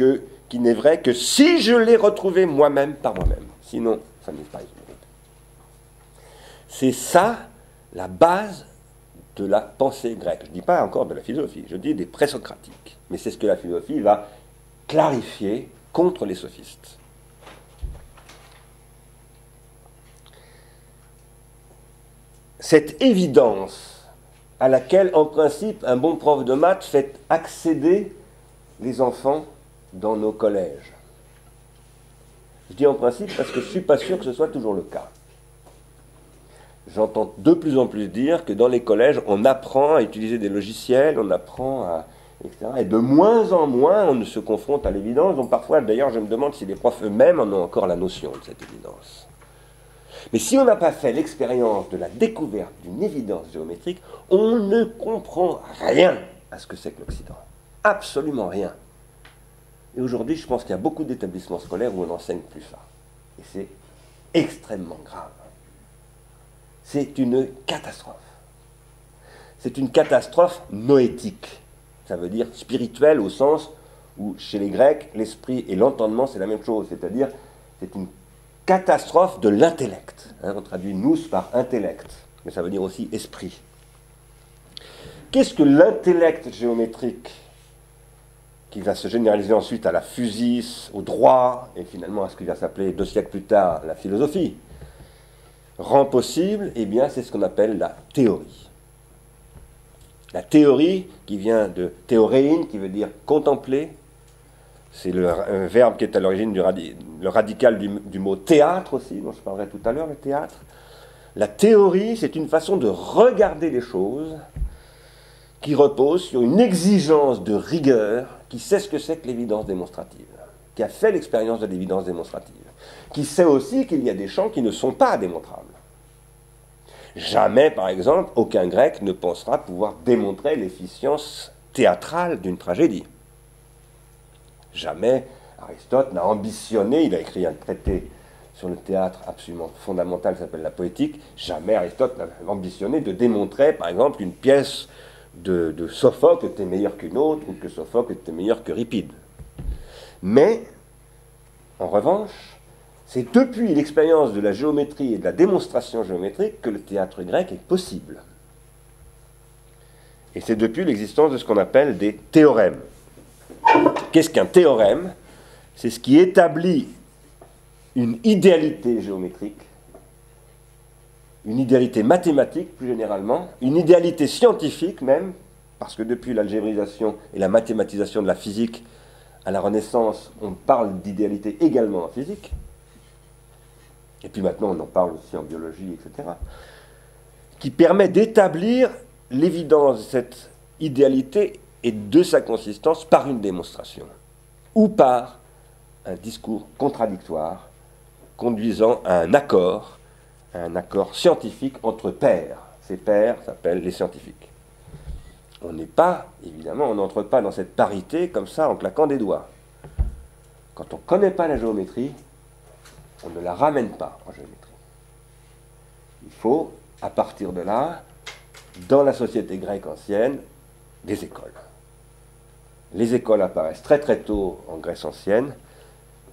qui n'est vraie que si je l'ai retrouvée moi-même par moi-même. Sinon, ça n'est pas une vérité. C'est ça la base de la pensée grecque. Je ne dis pas encore de la philosophie, je dis des présocratiques. Mais c'est ce que la philosophie va clarifier contre les sophistes. Cette évidence à laquelle, en principe, un bon prof de maths fait accéder les enfants dans nos collèges. Je dis en principe parce que je ne suis pas sûr que ce soit toujours le cas. J'entends de plus en plus dire que dans les collèges, on apprend à utiliser des logiciels, on apprend à... etc. Et de moins en moins, on se confronte à l'évidence. Donc parfois, d'ailleurs, je me demande si les profs eux-mêmes en ont encore la notion de cette évidence. Mais si on n'a pas fait l'expérience de la découverte d'une évidence géométrique, on ne comprend rien à ce que c'est que l'Occident. Absolument rien. Et aujourd'hui, je pense qu'il y a beaucoup d'établissements scolaires où on n'enseigne plus ça. Et c'est extrêmement grave. C'est une catastrophe. C'est une catastrophe noétique. Ça veut dire spirituelle au sens où, chez les Grecs, l'esprit et l'entendement, c'est la même chose. C'est-à-dire, c'est une catastrophe de l'intellect. On traduit nous par intellect, mais ça veut dire aussi esprit. Qu'est-ce que l'intellect géométrique qui va se généraliser ensuite à la physis, au droit, et finalement à ce qui va s'appeler 2 siècles plus tard la philosophie, rend possible, eh bien, c'est ce qu'on appelle la théorie. La théorie, qui vient de théoréin, qui veut dire contempler, c'est le verbe qui est à l'origine le radical du mot théâtre aussi, dont je parlerai tout à l'heure, le théâtre. La théorie, c'est une façon de regarder les choses qui repose sur une exigence de rigueur, qui sait ce que c'est que l'évidence démonstrative, qui a fait l'expérience de l'évidence démonstrative, qui sait aussi qu'il y a des champs qui ne sont pas démontrables. Jamais, par exemple, aucun grec ne pensera pouvoir démontrer l'efficience théâtrale d'une tragédie. Jamais Aristote n'a ambitionné, il a écrit un traité sur le théâtre absolument fondamental qui s'appelle la poétique, jamais Aristote n'a ambitionné de démontrer, par exemple, qu'une pièce de Sophocle était meilleure qu'une autre, ou que Sophocle était meilleur qu'Euripide. Mais, en revanche, c'est depuis l'expérience de la géométrie et de la démonstration géométrique que le théâtre grec est possible. Et c'est depuis l'existence de ce qu'on appelle des théorèmes. Qu'est-ce qu'un théorème? C'est ce qui établit une idéalité géométrique, une idéalité mathématique plus généralement, une idéalité scientifique même, parce que depuis l'algébrisation et la mathématisation de la physique à la Renaissance, on parle d'idéalité également en physique, et puis maintenant on en parle aussi en biologie, etc., qui permet d'établir l'évidence de cette idéalité et de sa consistance par une démonstration, ou par un discours contradictoire conduisant à un accord scientifique entre pairs. Ces pairs s'appellent les scientifiques. On n'est pas, évidemment, on n'entre pas dans cette parité comme ça en claquant des doigts. Quand on ne connaît pas la géométrie, on ne la ramène pas en géométrie. Il faut, à partir de là, dans la société grecque ancienne, des écoles. Les écoles apparaissent très très tôt en Grèce ancienne.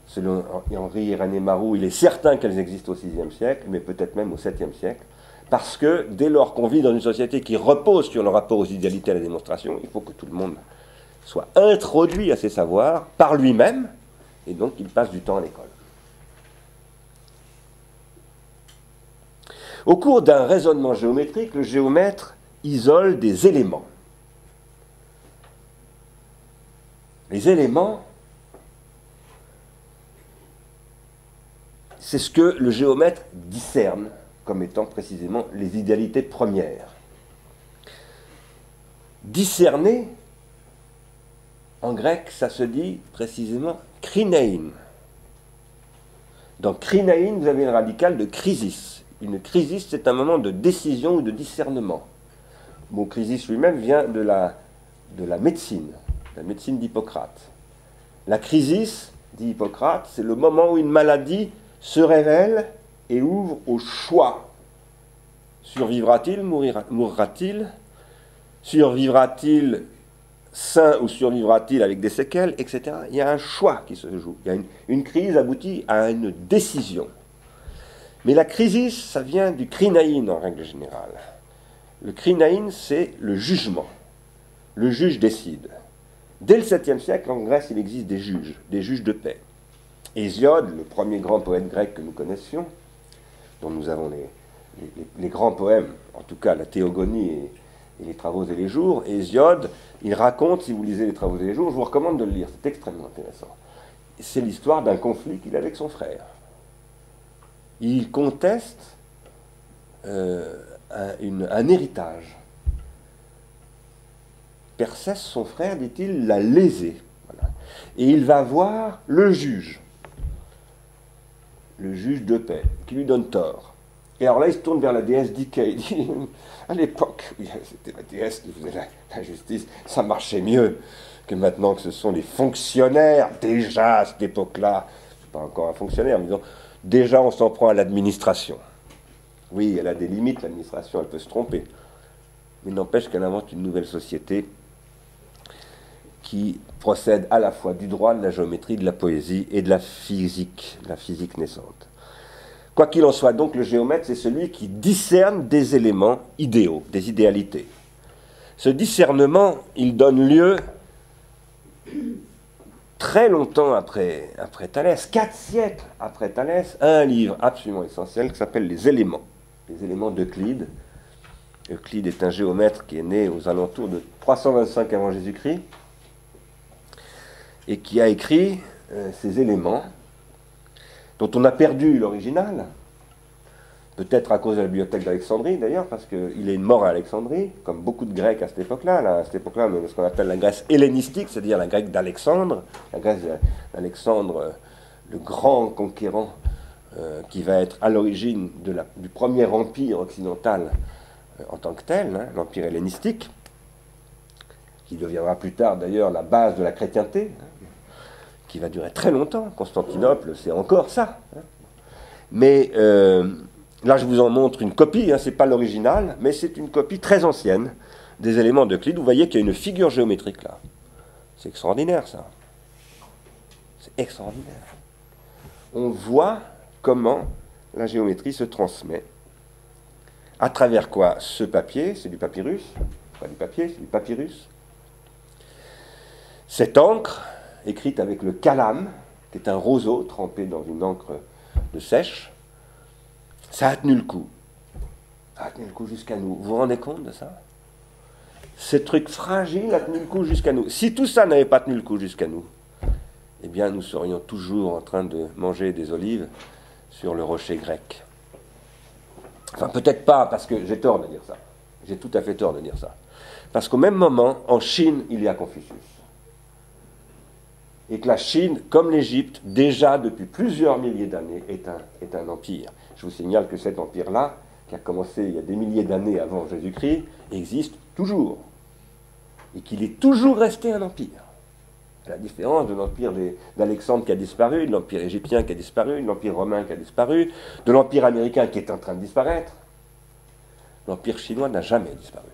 Selon Henri Irénée Marou, il est certain qu'elles existent au VIe siècle, mais peut-être même au VIIe siècle, parce que dès lors qu'on vit dans une société qui repose sur le rapport aux idéalités et à la démonstration, il faut que tout le monde soit introduit à ces savoirs par lui-même, et donc qu'il passe du temps à l'école. Au cours d'un raisonnement géométrique, le géomètre isole des éléments. Les éléments, c'est ce que le géomètre discerne comme étant précisément les idéalités premières. Discerner, en grec, ça se dit précisément krinein. Dans krinein, vous avez le radical de krisis. Une krisis, c'est un moment de décision ou de discernement. Le mot krisis lui-même vient de la médecine d'Hippocrate. La krisis, dit Hippocrate, c'est le moment où une maladie se révèle et ouvre au choix. Survivra-t-il, mourra-t-il? Survivra-t-il sain ou survivra-t-il avec des séquelles, etc. Il y a un choix qui se joue. Il y a une crise aboutit à une décision. Mais la crisis, ça vient du krinaïn en règle générale. Le krinaïn, c'est le jugement. Le juge décide. Dès le 7e siècle, en Grèce, il existe des juges de paix. Hésiode, le premier grand poète grec que nous connaissions, dont nous avons les grands poèmes, en tout cas la Théogonie et les Travaux et les Jours, Hésiode, il raconte, si vous lisez les Travaux et les Jours, je vous recommande de le lire, c'est extrêmement intéressant. C'est l'histoire d'un conflit qu'il a avec son frère. Il conteste un héritage. Persès, son frère, dit-il, l'a lésé. Voilà. Et il va voir le juge de paix, qui lui donne tort. Et alors là, il se tourne vers la déesse Dike. Il dit, à l'époque, c'était la déesse qui faisait la justice, ça marchait mieux que maintenant que ce sont les fonctionnaires. Déjà, à cette époque-là, je ne suis pas encore un fonctionnaire, mais disons, déjà, on s'en prend à l'administration. Oui, elle a des limites, l'administration, elle peut se tromper. Mais n'empêche qu'elle invente une nouvelle société qui procède à la fois du droit, de la géométrie, de la poésie et de la physique naissante. Quoi qu'il en soit, donc, le géomètre, c'est celui qui discerne des éléments idéaux, des idéalités. Ce discernement, il donne lieu très longtemps après Thalès, 4 siècles après Thalès, un livre absolument essentiel qui s'appelle Les éléments d'Euclide. Euclide est un géomètre qui est né aux alentours de 325 avant Jésus-Christ et qui a écrit ces éléments dont on a perdu l'original, peut-être à cause de la bibliothèque d'Alexandrie d'ailleurs, parce qu'il est mort à Alexandrie, comme beaucoup de Grecs à cette époque-là. À cette époque-là, ce qu'on appelle la Grèce hellénistique, c'est-à-dire la Grèce d'Alexandre, la Grèce d'Alexandre, le grand conquérant, qui va être à l'origine du premier empire occidental en tant que tel, hein, l'empire hellénistique, qui deviendra plus tard d'ailleurs la base de la chrétienté, hein, qui va durer très longtemps. Constantinople, c'est encore ça. Hein. Mais là, je vous en montre une copie, hein, ce n'est pas l'original, mais c'est une copie très ancienne des éléments d'Euclide. Vous voyez qu'il y a une figure géométrique là. C'est extraordinaire, ça. C'est extraordinaire. On voit comment la géométrie se transmet. À travers quoi? Ce papier, c'est du papyrus. Pas du papier, c'est du papyrus. Cette encre, écrite avec le calame, qui est un roseau trempé dans une encre de sèche, ça a tenu le coup. Ça a tenu le coup jusqu'à nous. Vous vous rendez compte de ça? Ce truc fragile a tenu le coup jusqu'à nous. Si tout ça n'avait pas tenu le coup jusqu'à nous, eh bien nous serions toujours en train de manger des olives sur le rocher grec. Enfin, peut-être pas, parce que j'ai tort de dire ça. J'ai tout à fait tort de dire ça. Parce qu'au même moment, en Chine, il y a Confucius. Et que la Chine, comme l'Égypte, déjà depuis plusieurs milliers d'années, est un empire. Je vous signale que cet empire-là, qui a commencé il y a des milliers d'années avant Jésus-Christ, existe toujours. Et qu'il est toujours resté un empire. À la différence de l'empire d'Alexandre qui a disparu, de l'empire égyptien qui a disparu, de l'empire romain qui a disparu, de l'empire américain qui est en train de disparaître. L'empire chinois n'a jamais disparu.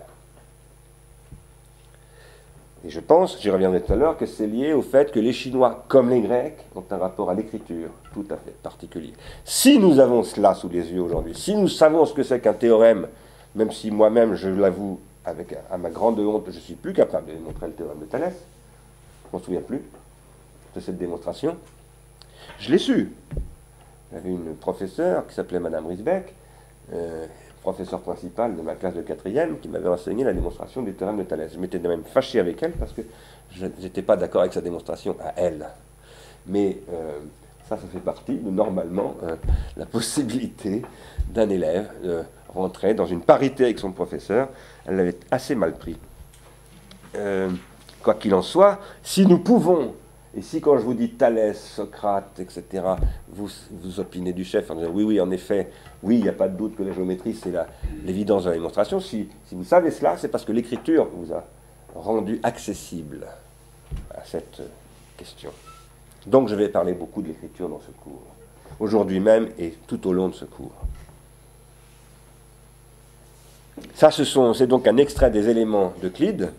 Et je pense, j'y reviendrai tout à l'heure, que c'est lié au fait que les Chinois, comme les Grecs, ont un rapport à l'écriture tout à fait particulier. Si nous avons cela sous les yeux aujourd'hui, si nous savons ce que c'est qu'un théorème, même si moi-même, je l'avoue, à ma grande honte, je ne suis plus capable de démontrer le théorème de Thalès, je ne m'en souviens plus de cette démonstration, je l'ai su. J'avais une professeure qui s'appelait Madame Risbeck, professeur principal de ma classe de 4e, qui m'avait enseigné la démonstration du théorème de Thalès. Je m'étais même fâché avec elle parce que je n'étais pas d'accord avec sa démonstration à elle. Mais ça fait partie de, normalement, la possibilité d'un élève de rentrer dans une parité avec son professeur. Elle l'avait assez mal pris. Quoi qu'il en soit, si nous pouvons, et si quand je vous dis Thalès, Socrate, etc., vous opinez du chef en disant oui, en effet, oui, il n'y a pas de doute que la géométrie, c'est l'évidence de la démonstration, si vous savez cela, c'est parce que l'écriture vous a rendu accessible à cette question. Donc je vais parler beaucoup de l'écriture dans ce cours, aujourd'hui même et tout au long de ce cours. Ça, c'est donc un extrait des éléments d'Euclide.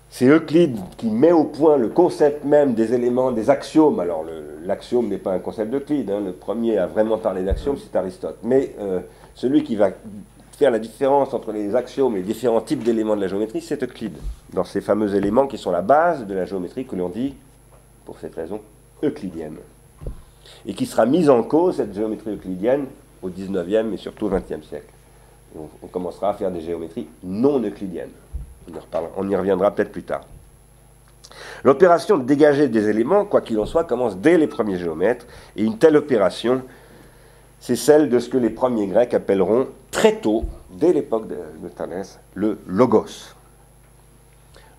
C'est Euclide qui met au point le concept même des éléments, des axiomes. Alors, l'axiome n'est pas un concept d'Euclide. Hein. Le premier à vraiment parler d'axiomes, c'est Aristote. Mais celui qui va faire la différence entre les axiomes et les différents types d'éléments de la géométrie, c'est Euclide. Dans ces fameux éléments qui sont la base de la géométrie que l'on dit, pour cette raison, euclidienne. Et qui sera mise en cause, cette géométrie euclidienne, au 19e et surtout au 20e siècle. Et on commencera à faire des géométries non euclidiennes. On y reviendra peut-être plus tard. L'opération de dégager des éléments, quoi qu'il en soit, commence dès les premiers géomètres, et une telle opération, c'est celle de ce que les premiers Grecs appelleront très tôt, dès l'époque de Thalès, le logos.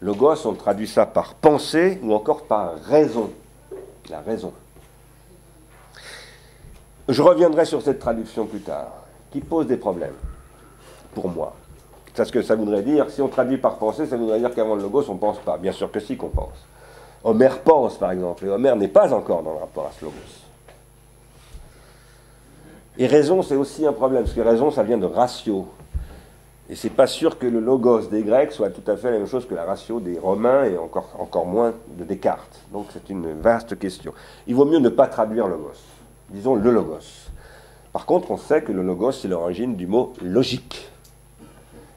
Logos, on traduit ça par pensée ou encore par raison. La raison. Je reviendrai sur cette traduction plus tard, qui pose des problèmes, pour moi. Parce que ça voudrait dire, si on traduit par pensée, ça voudrait dire qu'avant le logos, on ne pense pas. Bien sûr que si qu'on pense. Homère pense, par exemple, et Homère n'est pas encore dans le rapport à ce logos. Et raison, c'est aussi un problème, parce que raison, ça vient de ratio. Et c'est pas sûr que le logos des Grecs soit tout à fait la même chose que la ratio des Romains, et encore moins de Descartes. Donc c'est une vaste question. Il vaut mieux ne pas traduire logos. Disons le logos. Par contre, on sait que le logos, c'est l'origine du mot logique.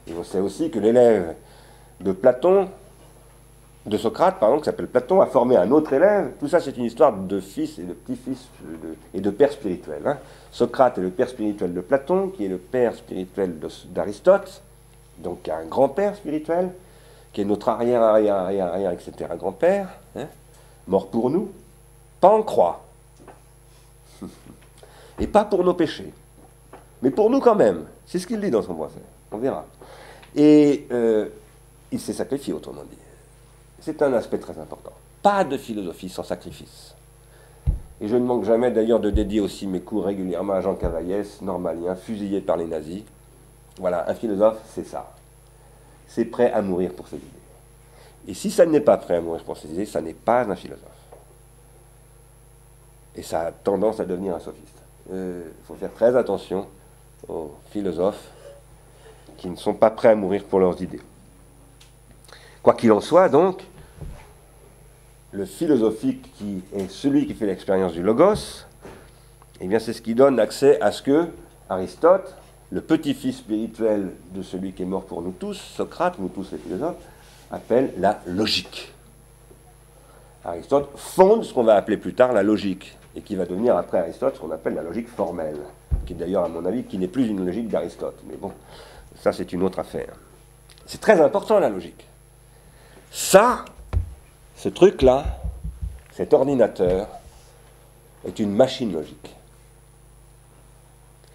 Et on sait aussi que l'élève de Platon, de Socrate, pardon, qui s'appelle Platon, a formé un autre élève. Tout ça, c'est une histoire de fils et de petit-fils et de père spirituel. Hein. Socrate est le père spirituel de Platon, qui est le père spirituel d'Aristote, donc un grand-père spirituel, qui est notre arrière, etc., grand-père, hein, mort pour nous, pas en croix, et pas pour nos péchés, mais pour nous quand même. C'est ce qu'il dit dans son procès, on verra. Et il s'est sacrifié, autrement dit. C'est un aspect très important. Pas de philosophie sans sacrifice. Et je ne manque jamais d'ailleurs de dédier aussi mes cours régulièrement à Jean Cavaillès, normalien, fusillé par les nazis. Voilà, un philosophe, c'est ça. C'est prêt à mourir pour ses idées. Et si ça n'est pas prêt à mourir pour ses idées, ça n'est pas un philosophe. Et ça a tendance à devenir un sophiste. Il faut faire très attention aux philosophes qui ne sont pas prêts à mourir pour leurs idées. Quoi qu'il en soit, donc, le philosophique qui est celui qui fait l'expérience du logos, eh bien c'est ce qui donne accès à ce que Aristote, le petit-fils spirituel de celui qui est mort pour nous tous, Socrate, nous tous les philosophes, appelle la logique. Aristote fonde ce qu'on va appeler plus tard la logique, et qui va devenir après Aristote ce qu'on appelle la logique formelle, qui est d'ailleurs, à mon avis, qui n'est plus une logique d'Aristote. Mais bon, ça c'est une autre affaire. C'est très important la logique. Ça, ce truc-là, cet ordinateur, est une machine logique.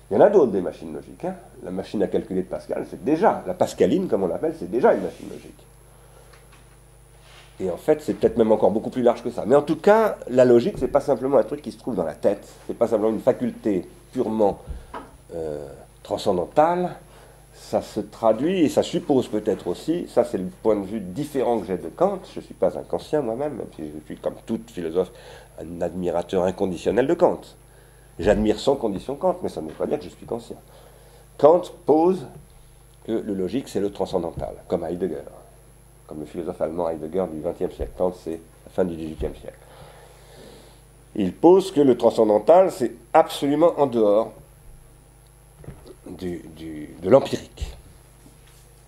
Il y en a d'autres des machines logiques. Hein. La machine à calculer de Pascal, c'est déjà, la pascaline comme on l'appelle, c'est déjà une machine logique. Et en fait, c'est peut-être même encore beaucoup plus large que ça. Mais en tout cas, la logique, c'est pas simplement un truc qui se trouve dans la tête, c'est pas simplement une faculté purement transcendantale. Ça se traduit et ça suppose peut-être aussi, ça c'est le point de vue différent que j'ai de Kant, je ne suis pas un kantien moi-même, même si je suis comme tout philosophe un admirateur inconditionnel de Kant. J'admire sans condition Kant, mais ça ne veut pas dire que je suis kantien. Kant pose que le logique c'est le transcendantal, comme Heidegger, comme le philosophe allemand Heidegger du XXe siècle. Kant c'est la fin du XVIIIe siècle. Il pose que le transcendantal c'est absolument en dehors de l'empirique.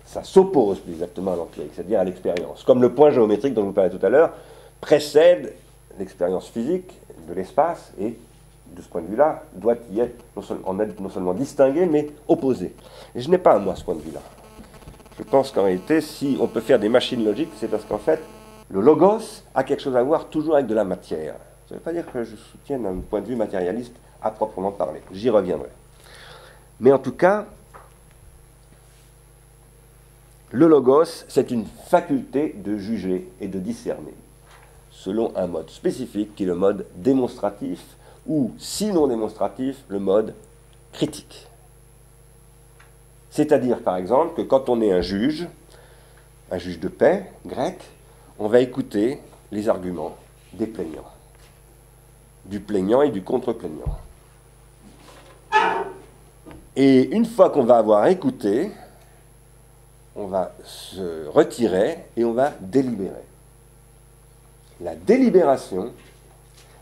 Ça s'oppose plus exactement à l'empirique, c'est-à-dire à l'expérience. Comme le point géométrique dont je vous parlais tout à l'heure précède l'expérience physique de l'espace et, de ce point de vue-là, doit y être non seulement distingué, mais opposé. Et je n'ai pas, moi, ce point de vue-là. Je pense qu'en réalité, si on peut faire des machines logiques, c'est parce qu'en fait, le logos a quelque chose à voir toujours avec de la matière. Ça ne veut pas dire que je soutienne un point de vue matérialiste à proprement parler. J'y reviendrai. Mais en tout cas, le logos, c'est une faculté de juger et de discerner, selon un mode spécifique qui est le mode démonstratif, ou, sinon démonstratif, le mode critique. C'est-à-dire, par exemple, que quand on est un juge de paix grec, on va écouter les arguments des plaignants, du plaignant et du contre-plaignant. Et une fois qu'on va avoir écouté, on va se retirer et on va délibérer. La délibération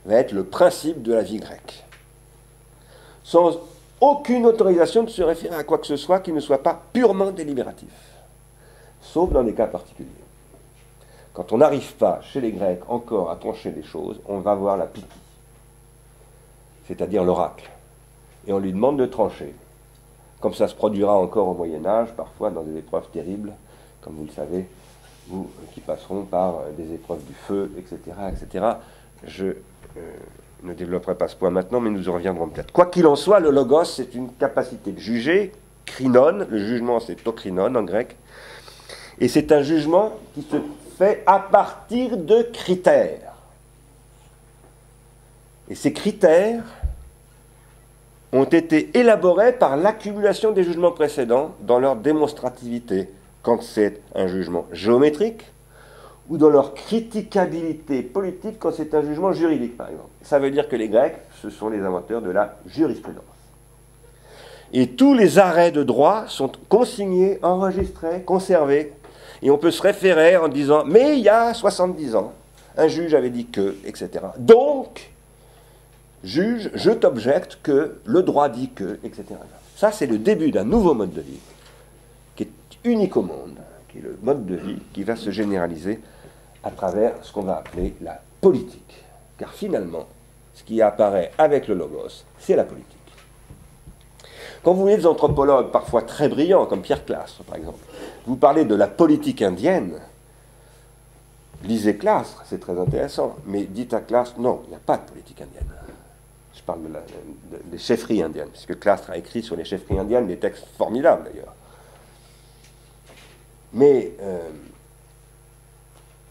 va être le principe de la vie grecque. Sans aucune autorisation de se référer à quoi que ce soit qui ne soit pas purement délibératif. Sauf dans des cas particuliers. Quand on n'arrive pas, chez les Grecs, encore à trancher des choses, on va voir la piti, c'est-à-dire l'oracle. Et on lui demande de trancher. Comme ça se produira encore au Moyen-Âge, parfois dans des épreuves terribles, comme vous le savez, ou qui passeront par des épreuves du feu, etc. etc. Je ne développerai pas ce point maintenant, mais nous y reviendrons peut-être. Quoi qu'il en soit, le logos, c'est une capacité de juger, krinon, le jugement c'est to krinon en grec, et c'est un jugement qui se fait à partir de critères. Et ces critères ont été élaborés par l'accumulation des jugements précédents dans leur démonstrativité, quand c'est un jugement géométrique, ou dans leur critiquabilité politique quand c'est un jugement juridique, par exemple. Ça veut dire que les Grecs, ce sont les inventeurs de la jurisprudence. Et tous les arrêts de droit sont consignés, enregistrés, conservés, et on peut se référer en disant « mais il y a 70 ans, un juge avait dit que, etc. Donc, juge, je t'objecte que, le droit dit que, etc. » Ça, c'est le début d'un nouveau mode de vie, qui est unique au monde, qui est le mode de vie qui va se généraliser à travers ce qu'on va appeler la politique. Car finalement, ce qui apparaît avec le logos, c'est la politique. Quand vous voyez des anthropologues parfois très brillants, comme Pierre Clastre par exemple, vous parlez de la politique indienne, lisez Clastre, c'est très intéressant, mais dites à Clastre, non, il n'y a pas de politique indienne. Je parle des chefferies indiennes, puisque Clastre a écrit sur les chefferies indiennes des textes formidables d'ailleurs. Mais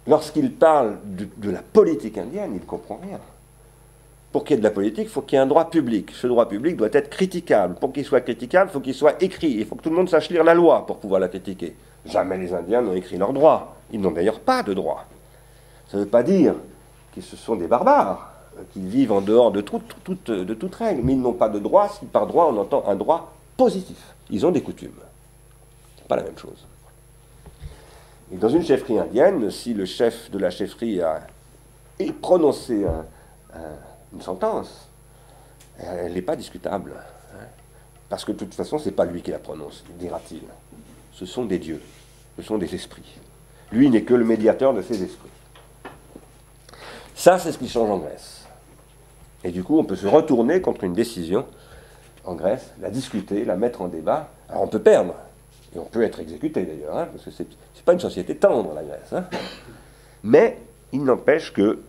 lorsqu'il parle de la politique indienne, il ne comprend rien. Pour qu'il y ait de la politique, il faut qu'il y ait un droit public. Ce droit public doit être critiquable. Pour qu'il soit critiquable, il faut qu'il soit écrit. Il faut que tout le monde sache lire la loi pour pouvoir la critiquer. Jamais les Indiens n'ont écrit leurs droits. Ils n'ont d'ailleurs pas de droit. Ça ne veut pas dire que ce sont des barbares, qu'ils vivent en dehors de toute règle. Mais ils n'ont pas de droit, si par droit on entend un droit positif. Ils ont des coutumes. Ce n'est pas la même chose. Et dans une chefferie indienne, si le chef de la chefferie a prononcé une sentence, elle n'est pas discutable. Parce que de toute façon, ce n'est pas lui qui la prononce, dira-t-il. Ce sont des dieux, ce sont des esprits. Lui n'est que le médiateur de ces esprits. Ça, c'est ce qui change en Grèce. Et du coup, on peut se retourner contre une décision en Grèce, la discuter, la mettre en débat. Alors on peut perdre, et on peut être exécuté d'ailleurs, parce que c'est pas une société tendre, la Grèce. Mais il n'empêche que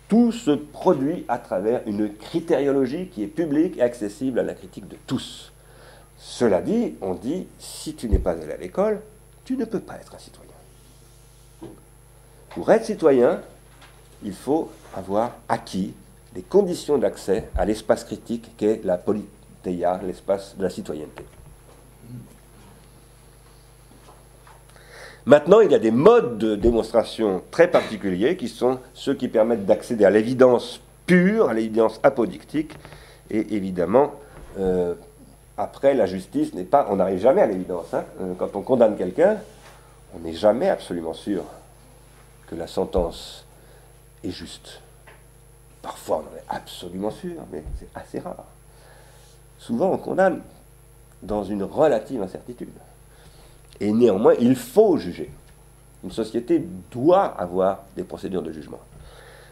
tout se produit à travers une critériologie qui est publique et accessible à la critique de tous. Cela dit, on dit, si tu n'es pas allé à l'école, tu ne peux pas être un citoyen. Pour être citoyen, il faut avoir acquis les conditions d'accès à l'espace critique qu'est la politeia, l'espace de la citoyenneté. Maintenant, il y a des modes de démonstration très particuliers qui sont ceux qui permettent d'accéder à l'évidence pure, à l'évidence apodictique. Et évidemment, après, la justice n'est pas... On n'arrive jamais à l'évidence. Quand on condamne quelqu'un, on n'est jamais absolument sûr que la sentence est juste. Parfois, on en est absolument sûr, mais c'est assez rare. Souvent, on condamne dans une relative incertitude. Et néanmoins, il faut juger. Une société doit avoir des procédures de jugement.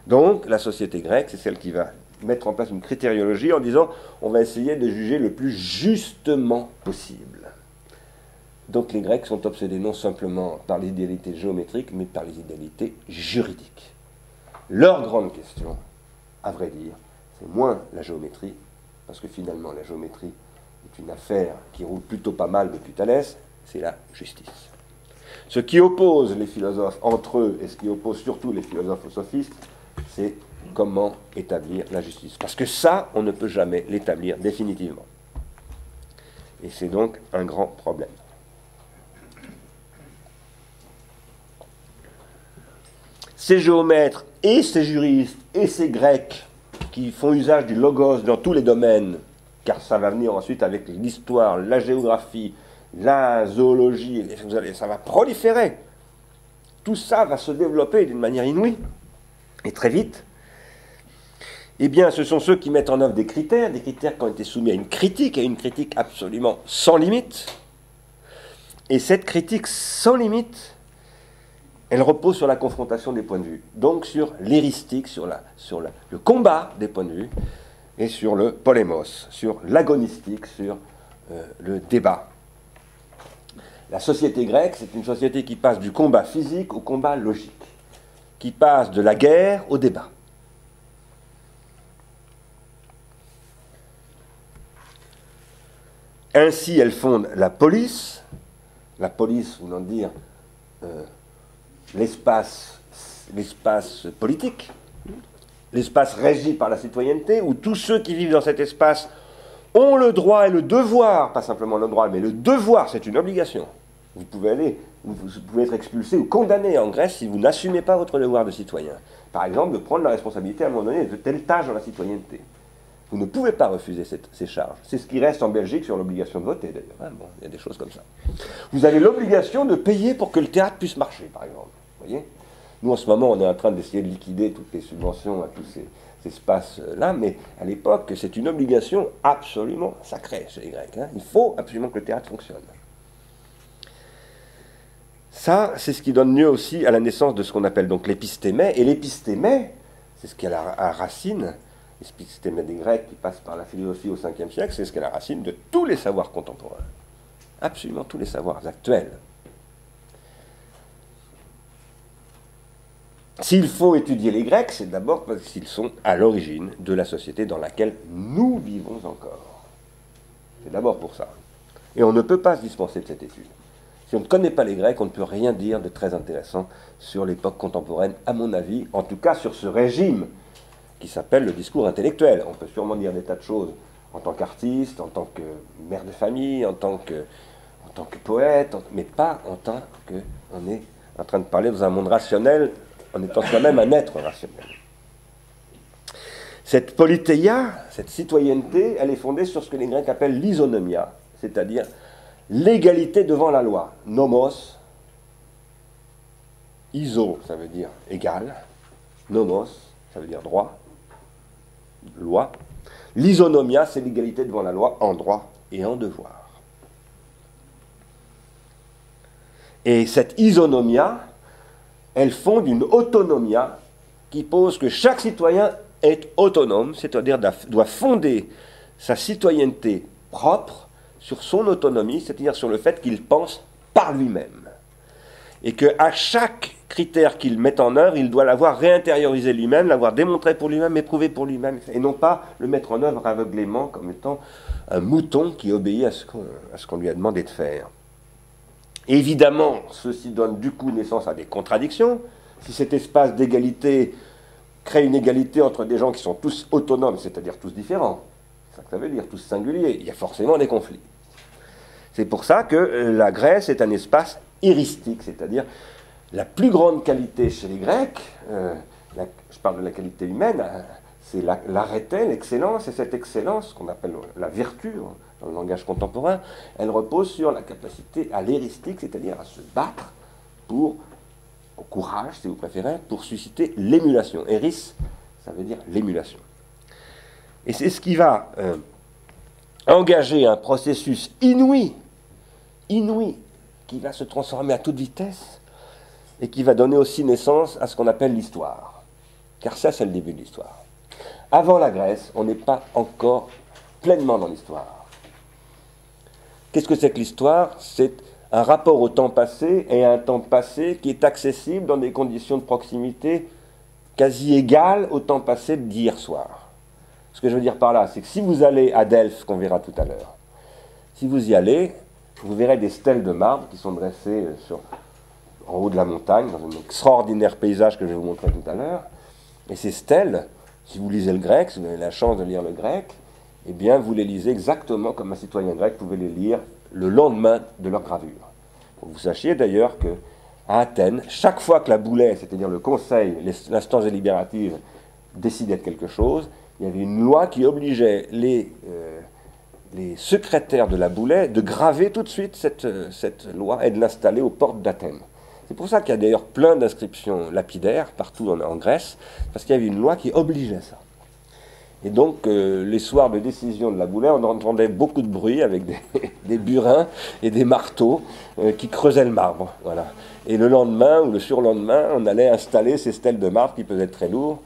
Donc, la société grecque, c'est celle qui va mettre en place une critériologie en disant on va essayer de juger le plus justement possible. Donc, les Grecs sont obsédés non simplement par les idéalités géométriques, mais par les idéalités juridiques. Leur grande question, à vrai dire, c'est moins la géométrie, parce que finalement, la géométrie est une affaire qui roule plutôt pas mal depuis Thalès, c'est la justice. Ce qui oppose les philosophes entre eux, et ce qui oppose surtout les philosophes aux sophistes, c'est comment établir la justice. Parce que ça, on ne peut jamais l'établir définitivement. Et c'est donc un grand problème. Ces géomètres et ces juristes et ces grecs qui font usage du logos dans tous les domaines, car ça va venir ensuite avec l'histoire, la géographie, la zoologie, ça va proliférer. Tout ça va se développer d'une manière inouïe, et très vite. Eh bien, ce sont ceux qui mettent en œuvre des critères qui ont été soumis à une critique absolument sans limite. Et cette critique sans limite, elle repose sur la confrontation des points de vue, donc sur l'éristique, sur le combat des points de vue, et sur le polémos, sur l'agonistique, sur le débat. La société grecque, c'est une société qui passe du combat physique au combat logique, qui passe de la guerre au débat. Ainsi, elle fonde la police, voulant dire l'espace politique, l'espace régi par la citoyenneté, où tous ceux qui vivent dans cet espace ont le droit et le devoir, pas simplement le droit, mais le devoir, c'est une obligation. Vous pouvez être expulsé ou condamné en Grèce si vous n'assumez pas votre devoir de citoyen. Par exemple, de prendre la responsabilité à un moment donné de telle tâche dans la citoyenneté. Vous ne pouvez pas refuser ces charges. C'est ce qui reste en Belgique sur l'obligation de voter, d'ailleurs. Bon, il y a des choses comme ça. Vous avez l'obligation de payer pour que le théâtre puisse marcher, par exemple. Vous voyez ? Nous, en ce moment, on est en train d'essayer de liquider toutes les subventions à tous ces espaces-là, mais à l'époque, c'est une obligation absolument sacrée chez les Grecs. Il faut absolument que le théâtre fonctionne. Ça, c'est ce qui donne lieu aussi à la naissance de ce qu'on appelle donc l'épistémé. Et l'épistémé, c'est ce qui a la racine, l'épistémé des Grecs qui passe par la philosophie au 5e siècle, c'est ce qui a la racine de tous les savoirs contemporains. Absolument tous les savoirs actuels. S'il faut étudier les Grecs, c'est d'abord parce qu'ils sont à l'origine de la société dans laquelle nous vivons encore. C'est d'abord pour ça. Et on ne peut pas se dispenser de cette étude. Si on ne connaît pas les Grecs, on ne peut rien dire de très intéressant sur l'époque contemporaine, à mon avis, en tout cas sur ce régime qui s'appelle le discours intellectuel. On peut sûrement dire des tas de choses en tant qu'artiste, en tant que mère de famille, en tant que poète, mais pas en tant qu'on est en train de parler dans un monde rationnel, en étant soi-même un être rationnel. Cette politeia, cette citoyenneté, elle est fondée sur ce que les Grecs appellent l'isonomia, c'est-à-dire l'égalité devant la loi. Nomos, iso, ça veut dire égal, nomos, ça veut dire droit, loi. L'isonomia, c'est l'égalité devant la loi en droit et en devoir. Et cette isonomia, elle fonde une autonomia qui pose que chaque citoyen est autonome, c'est-à-dire doit fonder sa citoyenneté propre sur son autonomie, c'est-à-dire sur le fait qu'il pense par lui-même. Et qu'à chaque critère qu'il met en œuvre, il doit l'avoir réintériorisé lui-même, l'avoir démontré pour lui-même, éprouvé pour lui-même, et non pas le mettre en œuvre aveuglément comme étant un mouton qui obéit à ce qu'on lui a demandé de faire. Évidemment, ceci donne du coup naissance à des contradictions. Si cet espace d'égalité crée une égalité entre des gens qui sont tous autonomes, c'est-à-dire tous différents, c'est ça que ça veut dire, tous singuliers, il y a forcément des conflits. C'est pour ça que la Grèce est un espace éristique, c'est-à-dire la plus grande qualité chez les Grecs, je parle de la qualité humaine, c'est l'arrêté, l'excellence, et cette excellence, qu'on appelle la vertu dans le langage contemporain, elle repose sur la capacité à l'éristique, c'est-à-dire à se battre au courage, si vous préférez, pour susciter l'émulation. Eris, ça veut dire l'émulation. Et c'est ce qui va engager un processus inouï, qui va se transformer à toute vitesse, et qui va donner aussi naissance à ce qu'on appelle l'histoire. Car ça, c'est le début de l'histoire. Avant la Grèce, on n'est pas encore pleinement dans l'histoire. Qu'est-ce que c'est que l'histoire? C'est un rapport au temps passé et à un temps passé qui est accessible dans des conditions de proximité quasi égales au temps passé d'hier soir. Ce que je veux dire par là, c'est que si vous allez à Delphes, qu'on verra tout à l'heure, si vous y allez, vous verrez des stèles de marbre qui sont dressées en haut de la montagne, dans un extraordinaire paysage que je vais vous montrer tout à l'heure. Et ces stèles, si vous lisez le grec, si vous avez la chance de lire le grec, eh bien, vous les lisez exactement comme un citoyen grec pouvait les lire le lendemain de leur gravure. Pour que vous sachiez d'ailleurs qu'à Athènes, chaque fois que la Boulée, c'est-à-dire le conseil, l'instance délibérative, décidait de quelque chose, il y avait une loi qui obligeait les secrétaires de la Boulée de graver tout de suite cette loi et de l'installer aux portes d'Athènes. C'est pour ça qu'il y a d'ailleurs plein d'inscriptions lapidaires partout en Grèce, parce qu'il y avait une loi qui obligeait ça. Et donc, les soirs de décision de la Boulée, on entendait beaucoup de bruit avec des burins et des marteaux qui creusaient le marbre. Voilà. Et le lendemain ou le surlendemain, on allait installer ces stèles de marbre qui pesaient très lourd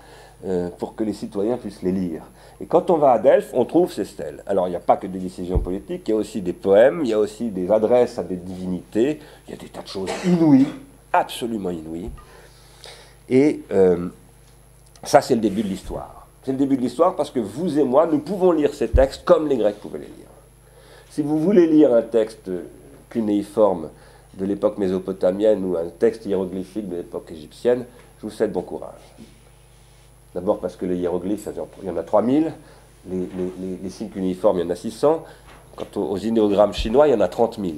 pour que les citoyens puissent les lire. Et quand on va à Delphes, on trouve ces stèles. Alors, il n'y a pas que des décisions politiques, il y a aussi des poèmes, il y a aussi des adresses à des divinités, il y a des tas de choses inouïes, absolument inouïes. Et ça, c'est le début de l'histoire. C'est le début de l'histoire parce que vous et moi, nous pouvons lire ces textes comme les Grecs pouvaient les lire. Si vous voulez lire un texte cunéiforme de l'époque mésopotamienne ou un texte hiéroglyphique de l'époque égyptienne, je vous souhaite bon courage. D'abord parce que les hiéroglyphes, il y en a 3000, les signes cunéiformes, il y en a 600. Quant aux idéogrammes chinois, il y en a 30 000.